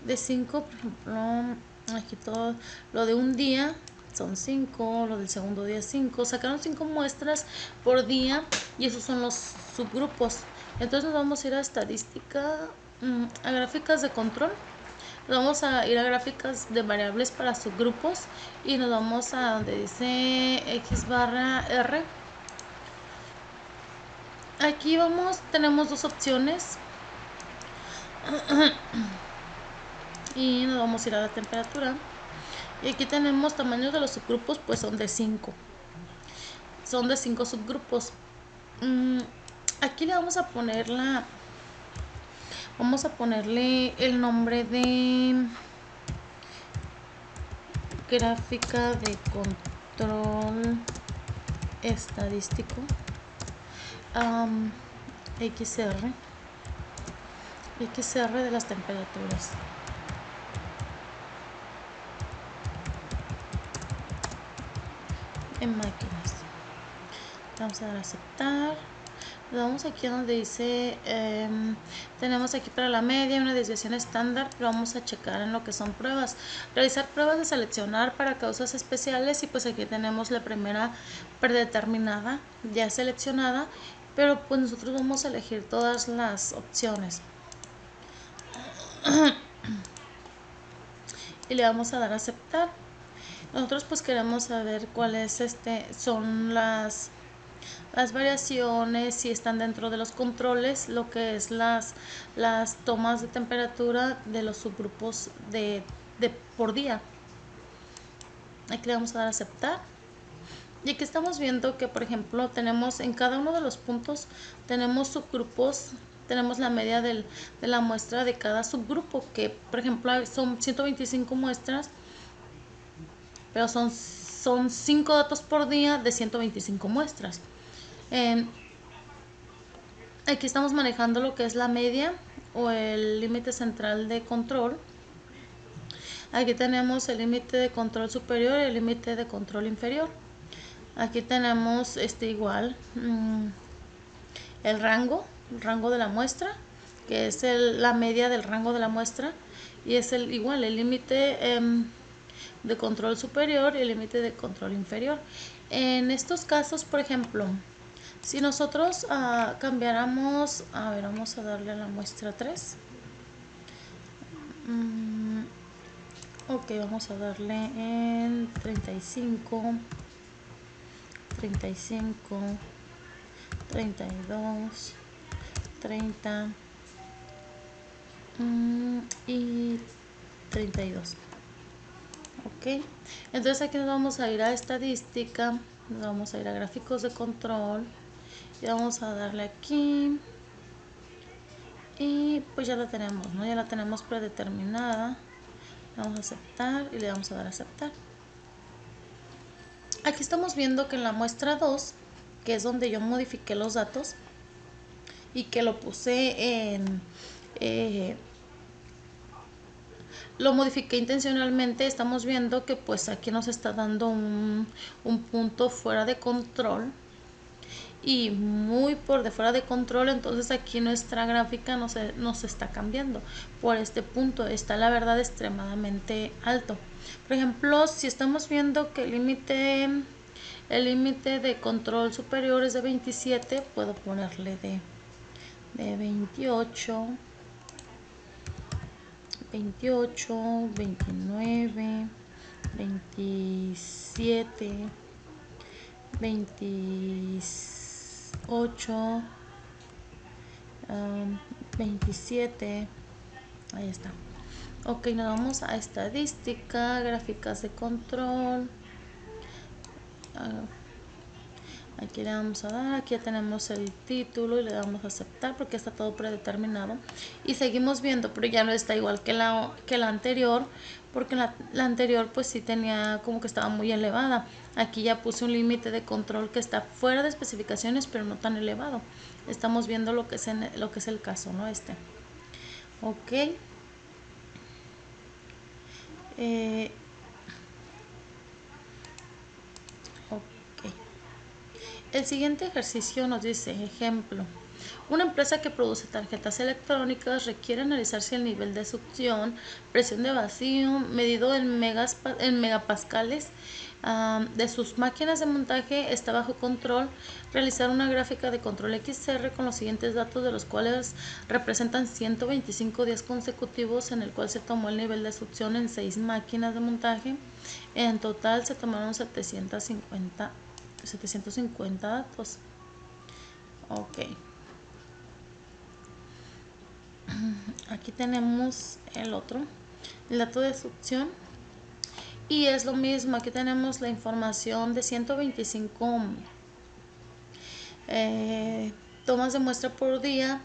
por ejemplo, aquí todo lo de un día son 5, lo del segundo día 5, sacaron 5 muestras por día y esos son los subgrupos. Entonces nos vamos a ir a estadística, a gráficas de control. Nos vamos a ir a gráficas de variables para subgrupos y nos vamos a donde dice X barra R. Aquí tenemos dos opciones y nos vamos a ir a la temperatura. Y aquí tenemos tamaños de los subgrupos, pues son de 5. Son de 5 subgrupos. Aquí le vamos a poner vamos a ponerle el nombre de gráfica de control estadístico, XR de las temperaturas. En máquinas. Vamos a dar a aceptar. Nos vamos aquí donde dice tenemos aquí para la media una desviación estándar. Lo vamos a checar en lo que son pruebas, realizar pruebas de seleccionar para causas especiales, y pues aquí tenemos la primera predeterminada ya seleccionada, pero pues nosotros vamos a elegir todas las opciones y le vamos a dar a aceptar. Nosotros pues queremos saber cuáles son las variaciones, si están dentro de los controles, lo que es las tomas de temperatura de los subgrupos de por día. Aquí le vamos a dar a aceptar. Y aquí estamos viendo que, por ejemplo, tenemos en cada uno de los puntos, tenemos subgrupos, tenemos la media de la muestra de cada subgrupo, que por ejemplo son 125 muestras, pero son 5 datos por día de 125 muestras. Aquí estamos manejando lo que es la media o el límite central de control. Aquí tenemos el límite de control superior y el límite de control inferior. Aquí tenemos igual el rango de la muestra, que es la media del rango de la muestra, y es igual el límite de control superior y el límite de control inferior. En estos casos, por ejemplo, si nosotros cambiáramos, a ver, vamos a darle a la muestra 3. Ok, vamos a darle en 35, 32, 30 y 32. Ok, entonces aquí nos vamos a ir a estadística, nos vamos a ir a gráficos de control y vamos a darle aquí y pues ya la tenemos, ¿no? Ya la tenemos predeterminada. Vamos a aceptar y le vamos a dar a aceptar. Aquí estamos viendo que en la muestra 2, que es donde yo modifiqué los datos y que lo puse en... lo modifiqué intencionalmente, estamos viendo que pues aquí nos está dando un punto fuera de control y muy por de fuera de control, entonces aquí nuestra gráfica nos está cambiando por este punto, está la verdad extremadamente alto. Por ejemplo, si estamos viendo que el límite de control superior es de 27, puedo ponerle de 28, 28, 29, 27, 28, 27, ahí está. Ok, nos vamos a estadística, gráficas de control. Aquí le vamos a dar, aquí ya tenemos el título y le damos a aceptar porque está todo predeterminado. Y seguimos viendo, pero ya no está igual que la anterior, porque la anterior pues sí tenía como que estaba muy elevada. Aquí ya puse un límite de control que está fuera de especificaciones, pero no tan elevado. Estamos viendo lo que es el caso, ¿no? Ok. Ok. El siguiente ejercicio nos dice, ejemplo, una empresa que produce tarjetas electrónicas requiere analizar si el nivel de succión, presión de vacío, medido en megapascales de sus máquinas de montaje está bajo control, realizar una gráfica de control XR con los siguientes datos, de los cuales representan 125 días consecutivos en el cual se tomó el nivel de succión en 6 máquinas de montaje. En total se tomaron 750 datos. Ok. Aquí tenemos el dato de succión. Y es lo mismo, aquí tenemos la información de 125 tomas de muestra por día.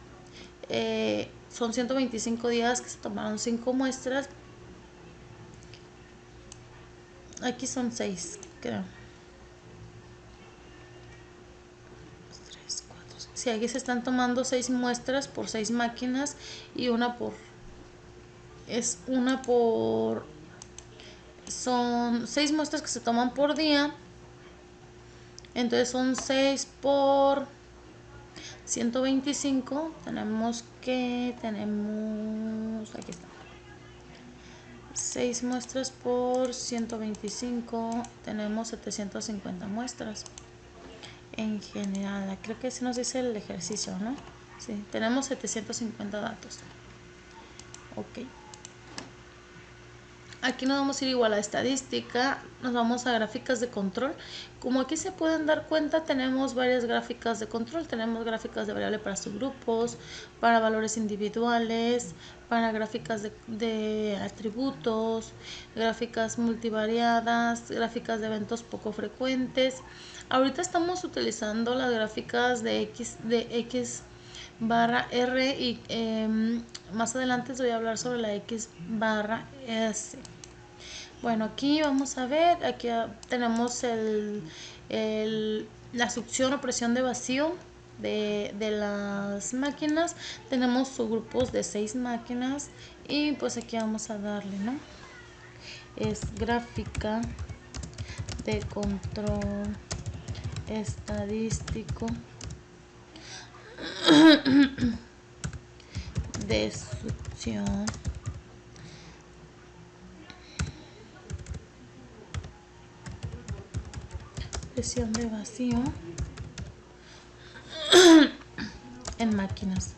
Son 125 días que se tomaron 5 muestras. Aquí son 6, creo. Sí, aquí se están tomando 6 muestras por 6 máquinas y son 6 muestras que se toman por día. Entonces son 6 por 125. Aquí está. 6 muestras por 125. Tenemos 750 muestras. En general, creo que sí nos dice el ejercicio, ¿no? Sí, tenemos 750 datos. Ok. Aquí nos vamos a ir igual a estadística, nos vamos a gráficas de control. Como aquí se pueden dar cuenta, tenemos varias gráficas de control. Tenemos gráficas de variable para subgrupos, para valores individuales, para gráficas de atributos, gráficas multivariadas, gráficas de eventos poco frecuentes. Ahorita estamos utilizando las gráficas de X barra R y más adelante les voy a hablar sobre la X barra S. Bueno, aquí vamos a ver, aquí tenemos la succión o presión de vacío de las máquinas. Tenemos subgrupos de 6 máquinas y pues aquí vamos a darle, ¿no? Es gráfica de control estadístico de succión presión de vacío en máquinas.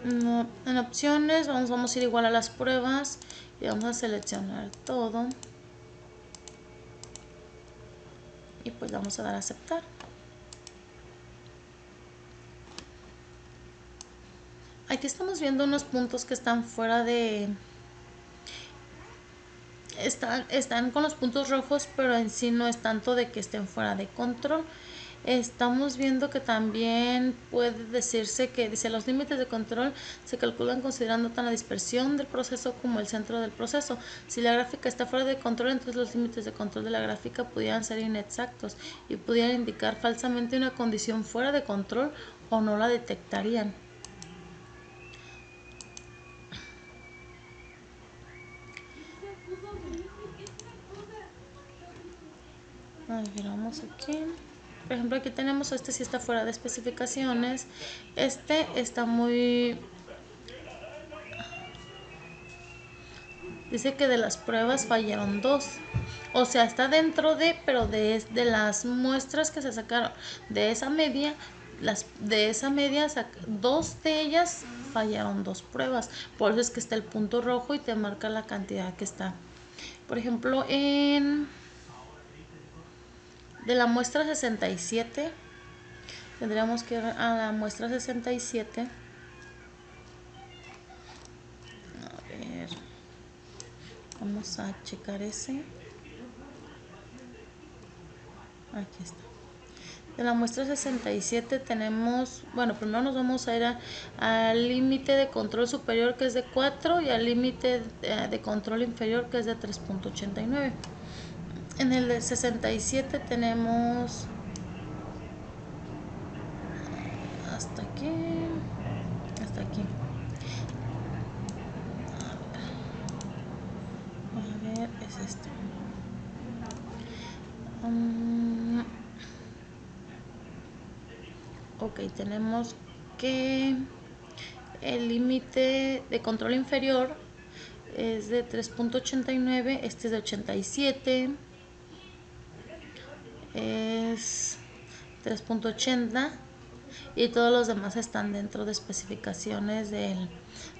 No, en opciones vamos a ir igual a las pruebas y vamos a seleccionar todo y pues vamos a dar a aceptar. Aquí estamos viendo unos puntos que están fuera de... Están con los puntos rojos, pero en sí no es tanto de que estén fuera de control. estamos viendo que también puede decirse que dice los límites de control se calculan considerando tanto la dispersión del proceso como el centro del proceso. Si la gráfica está fuera de control, entonces los límites de control de la gráfica pudieran ser inexactos y pudieran indicar falsamente una condición fuera de control o no la detectarían. A ver, vamos aquí. Por ejemplo, aquí tenemos este sí está fuera de especificaciones. Este está muy... Dice que de las pruebas fallaron 2. O sea, está dentro de, pero de las muestras que se sacaron de esa media, de esa media, 2 de ellas fallaron 2 pruebas. Por eso es que está el punto rojo y te marca la cantidad que está. Por ejemplo, de la muestra 67, tendríamos que ir a la muestra 67. A ver, vamos a checar ese. Aquí está. De la muestra 67 tenemos, bueno, primero nos vamos a ir al límite de control superior que es de 4 y al límite de control inferior que es de 3.89. En el de 67 tenemos hasta aquí, hasta aquí. A ver, es esto. Ok, tenemos que el límite de control inferior es de 3.89, este es de 87, es 3.80 y todos los demás están dentro de especificaciones del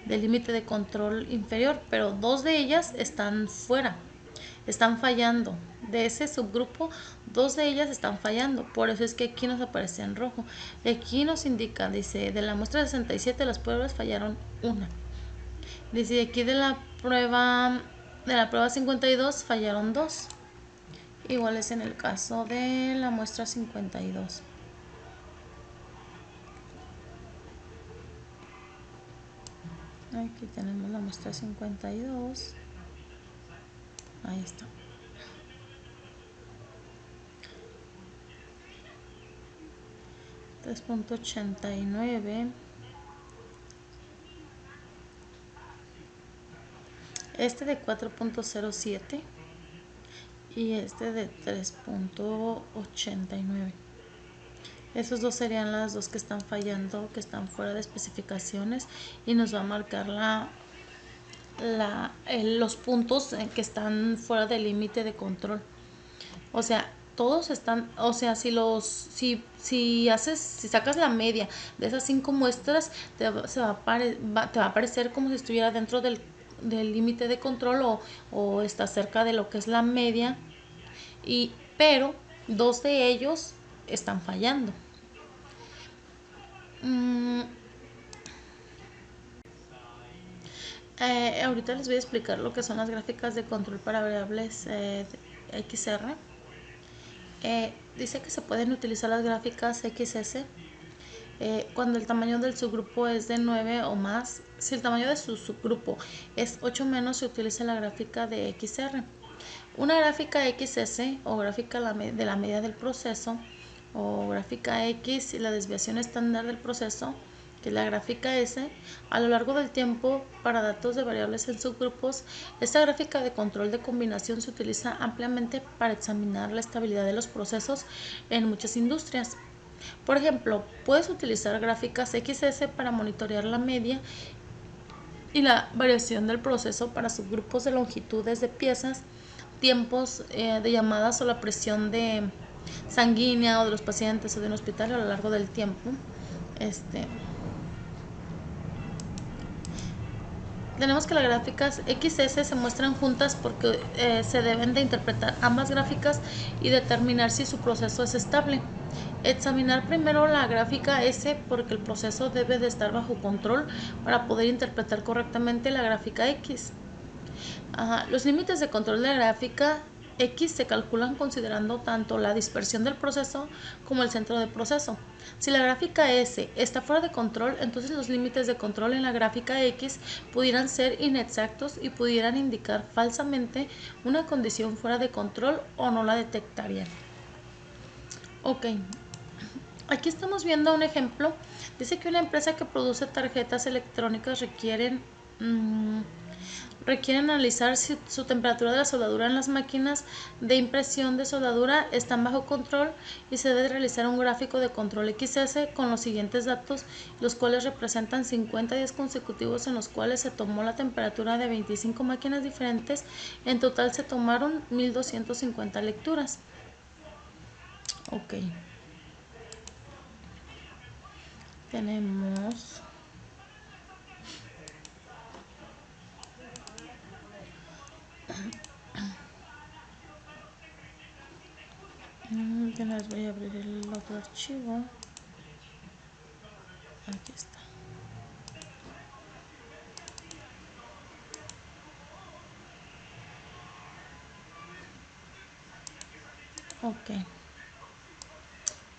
límite de control inferior, pero 2 de ellas están fuera, están fallando. De ese subgrupo, 2 de ellas están fallando, por eso es que aquí nos aparece en rojo. Aquí nos indica, dice, de la muestra 67 las pruebas fallaron 1. Dice aquí de la prueba 52 fallaron 2. Igual es en el caso de la muestra 52. Aquí tenemos la muestra 52. Ahí está. .89. Este de 4.07 y este de 3.89. Esos dos serían las dos que están fallando, que están fuera de especificaciones, y nos va a marcar los puntos que están fuera del límite de control. O sea, todos están, o sea, si sacas la media de esas 5 muestras, te va a aparecer como si estuviera dentro del límite de control o está cerca de lo que es la media, pero 2 de ellos están fallando. Ahorita les voy a explicar lo que son las gráficas de control para variables XR. Dice que se pueden utilizar las gráficas XS cuando el tamaño del subgrupo es de 9 o más. Si el tamaño de su subgrupo es 8 o menos, se utiliza la gráfica de XR. Una gráfica XS o gráfica de la medida del proceso o gráfica X y la desviación estándar del proceso, que es la gráfica S, a lo largo del tiempo para datos de variables en subgrupos. Esta gráfica de control de combinación se utiliza ampliamente para examinar la estabilidad de los procesos en muchas industrias. Por ejemplo, puedes utilizar gráficas XS para monitorear la media y la variación del proceso para subgrupos de longitudes de piezas, tiempos de llamadas o la presión sanguínea o de los pacientes o de un hospital a lo largo del tiempo. Tenemos que las gráficas XS se muestran juntas porque se deben de interpretar ambas gráficas y determinar si su proceso es estable. Examinar primero la gráfica S porque el proceso debe de estar bajo control para poder interpretar correctamente la gráfica X. Los límites de control de la gráfica X se calculan considerando tanto la dispersión del proceso como el centro de proceso. Si la gráfica S está fuera de control, entonces los límites de control en la gráfica X pudieran ser inexactos y pudieran indicar falsamente una condición fuera de control o no la detectarían. Ok, aquí estamos viendo un ejemplo. Dice que una empresa que produce tarjetas electrónicas requieren analizar si su temperatura de la soldadura en las máquinas de impresión de soldadura están bajo control y se debe realizar un gráfico de control XS con los siguientes datos, los cuales representan 50 días consecutivos en los cuales se tomó la temperatura de 25 máquinas diferentes. En total se tomaron 1250 lecturas. Ok. Tenemos ya les voy a abrir el otro archivo. Aquí está. Ok.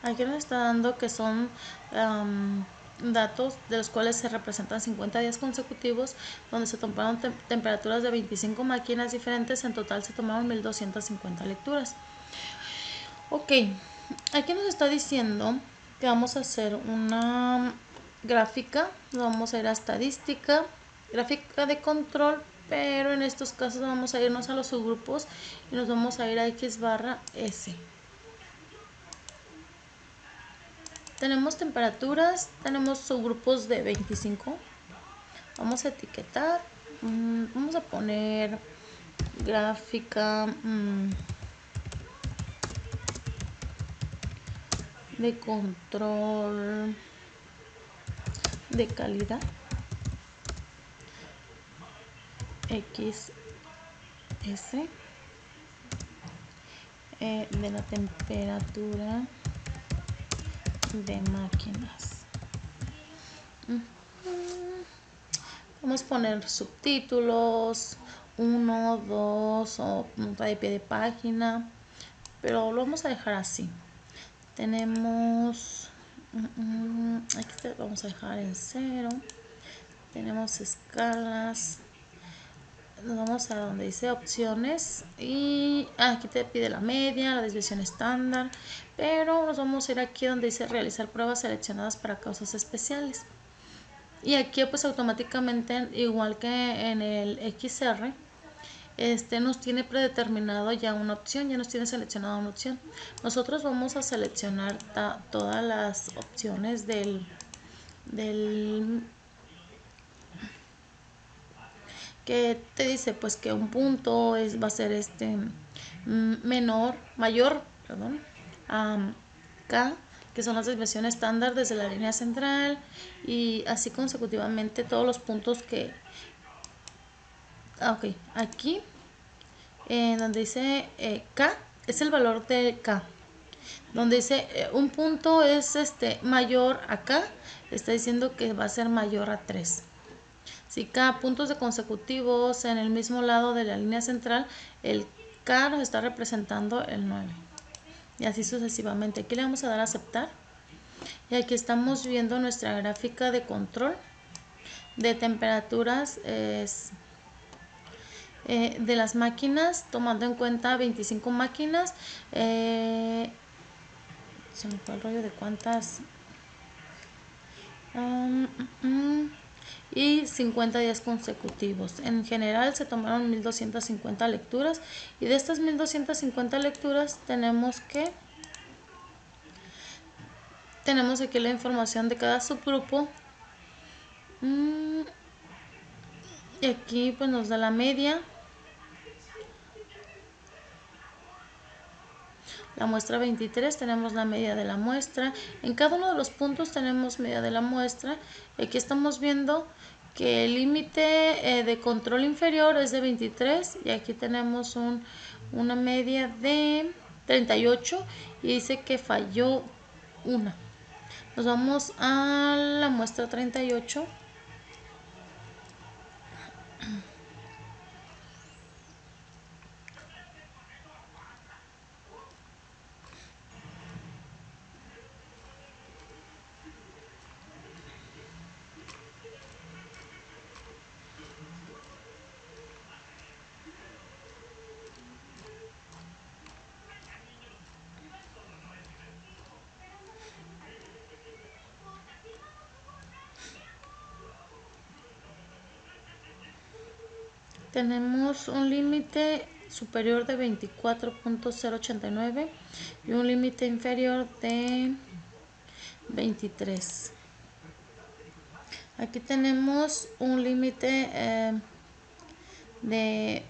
Aquí nos está dando que son datos de los cuales se representan 50 días consecutivos donde se tomaron temperaturas de 25 máquinas diferentes. En total se tomaron 1250 lecturas. Ok, aquí nos está diciendo que vamos a hacer una gráfica, vamos a ir a estadística, gráfica de control, pero en estos casos vamos a irnos a los subgrupos y nos vamos a ir a X barra S. Tenemos temperaturas, tenemos subgrupos de 25. Vamos a etiquetar, vamos a poner gráfica de control de calidad XS de la temperatura de máquinas. Vamos a poner subtítulos 1, 2 o nota de pie de página, pero lo vamos a dejar así. Tenemos aquí vamos a dejar en 0. Tenemos escalas. Nos vamos a donde dice opciones y aquí te pide la media, la desviación estándar, pero nos vamos a ir aquí donde dice realizar pruebas seleccionadas para causas especiales. Y aquí pues automáticamente, igual que en el XR, nos tiene predeterminado ya una opción, ya nos tiene seleccionada una opción. Nosotros vamos a seleccionar todas las opciones del que te dice pues que un punto va a ser mayor, perdón, a K, que son las desviaciones estándar desde la línea central, y así consecutivamente todos los puntos que ok, aquí donde dice K es el valor de K, donde dice un punto es mayor a K, está diciendo que va a ser mayor a 3. Si K puntos de consecutivos en el mismo lado de la línea central, el K nos está representando el 9. Y así sucesivamente. Aquí le vamos a dar a aceptar. Y aquí estamos viendo nuestra gráfica de control de temperaturas de las máquinas, tomando en cuenta 25 máquinas. Se me fue el rollo de cuántas. Y 50 días consecutivos. En general se tomaron 1250 lecturas y de estas 1250 lecturas tenemos aquí la información de cada subgrupo. Y aquí pues nos da la media. La muestra 23 tenemos la media de la muestra. En cada uno de los puntos tenemos media de la muestra. Aquí estamos viendo que el límite de control inferior es de 23 y aquí tenemos una media de 38 y dice que falló una. Nos vamos a la muestra 38. tenemos un límite superior de 24.089 y un límite inferior de 23. Aquí tenemos un límite de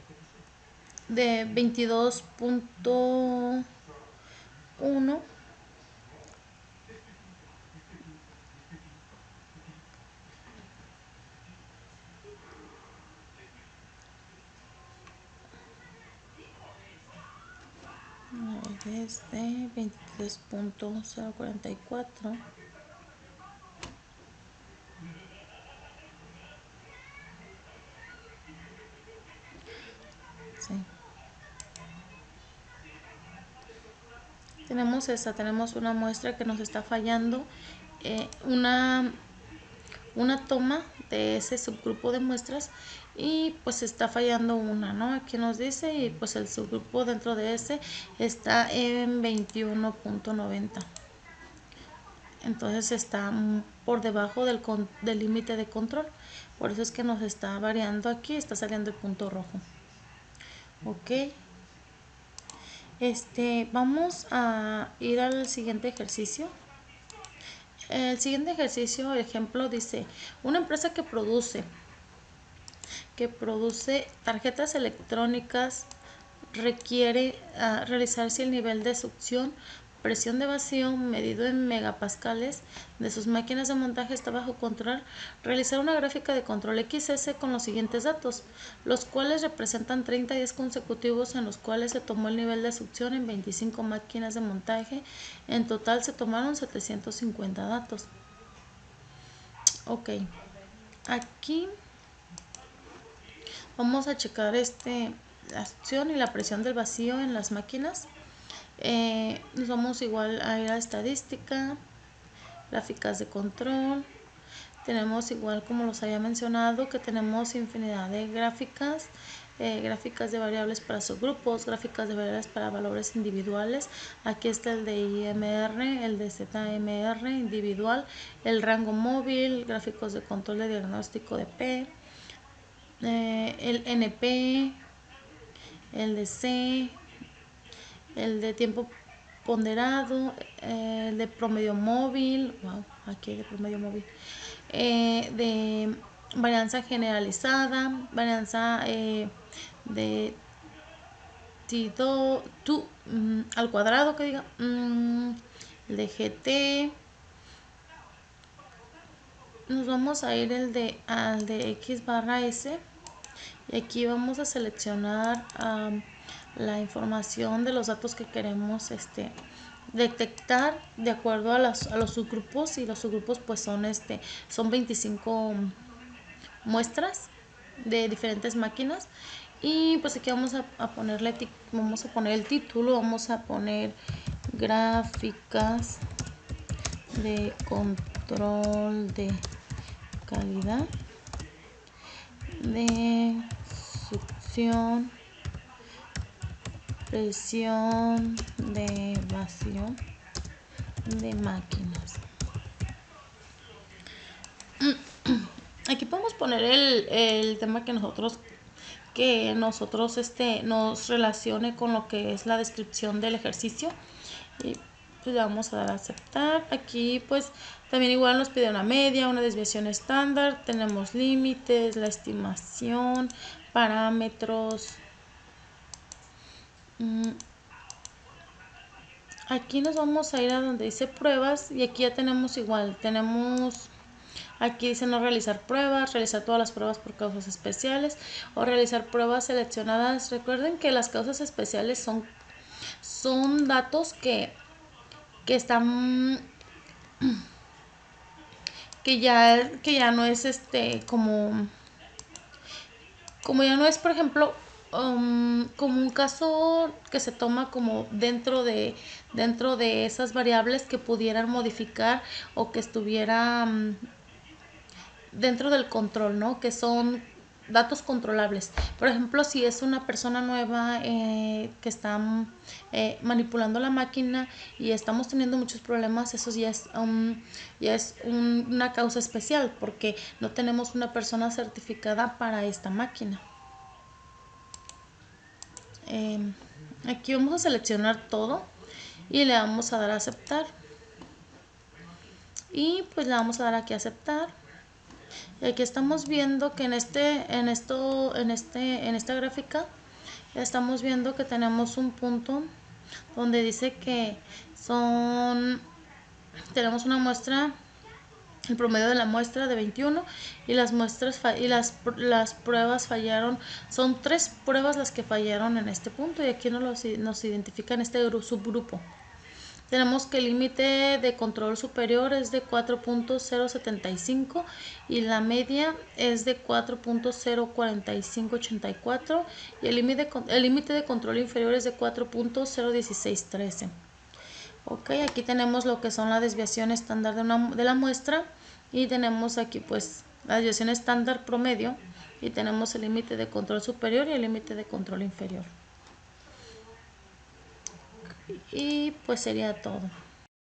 22.1 desde 23.044. Sí. Tenemos una muestra que nos está fallando, una toma de ese subgrupo de muestras, y pues está fallando una, ¿no? Aquí nos dice, y pues el subgrupo dentro de ese está en 21.90. Entonces está por debajo del límite de control. Por eso es que nos está variando aquí, está saliendo el punto rojo. Ok. Vamos a ir al siguiente ejercicio. El siguiente ejercicio, ejemplo, dice: una empresa que produce tarjetas electrónicas requiere realizar si el nivel de succión, presión de vacío medido en megapascales de sus máquinas de montaje está bajo control, realizar una gráfica de control XS con los siguientes datos, los cuales representan 30 días consecutivos en los cuales se tomó el nivel de succión en 25 máquinas de montaje. En total se tomaron 750 datos. Ok, aquí vamos a checar la succión y la presión del vacío en las máquinas. Nos vamos igual a ir a estadística, gráficas de control. Tenemos igual, como los había mencionado, que tenemos infinidad de gráficas, gráficas de variables para subgrupos, gráficas de variables para valores individuales. Aquí está el de IMR, el de ZMR individual, el rango móvil, gráficos de control de diagnóstico de P, el NP, el de C, el de tiempo ponderado, el de promedio móvil, wow, aquí hay de promedio móvil, de varianza generalizada, varianza de al cuadrado, que diga, el de GT. Nos vamos a ir al de X barra S, y aquí vamos a seleccionar la información de los datos que queremos detectar de acuerdo a los subgrupos, y los subgrupos pues son 25 muestras de diferentes máquinas. Y pues aquí vamos a poner el título, vamos a poner gráficas de control de calidad de succión, presión de vacío de máquinas. Aquí podemos poner el tema que nosotros nos relacione con lo que es la descripción del ejercicio, y pues le vamos a dar a aceptar. Aquí pues también igual nos pide una media, una desviación estándar, tenemos límites, la estimación, parámetros. Aquí nos vamos a ir a donde dice pruebas, y aquí ya tenemos aquí dice no realizar pruebas, realizar todas las pruebas por causas especiales o realizar pruebas seleccionadas. Recuerden que las causas especiales son datos que están que ya no es como ya no es, por ejemplo, como un caso que se toma como dentro de esas variables que pudieran modificar o que estuviera dentro del control, ¿no? Que son datos controlables. Por ejemplo, si es una persona nueva que está manipulando la máquina y estamos teniendo muchos problemas, eso ya es una causa especial, porque no tenemos una persona certificada para esta máquina. aquí vamos a seleccionar todo y le vamos a dar a aceptar. Y pues le vamos a dar aquí a aceptar. Y aquí estamos viendo que en esta gráfica estamos viendo que tenemos un punto donde dice que tenemos una muestra, el promedio de la muestra de 21 y las pruebas fallaron. Son 3 pruebas las que fallaron en este punto y aquí nos identifica en este subgrupo. Tenemos que el límite de control superior es de 4.075 y la media es de 4.04584 y el límite de control inferior es de 4.01613. Ok, aquí tenemos lo que son la desviación estándar de la muestra y tenemos aquí pues la desviación estándar promedio y tenemos el límite de control superior y el límite de control inferior. Y pues sería todo.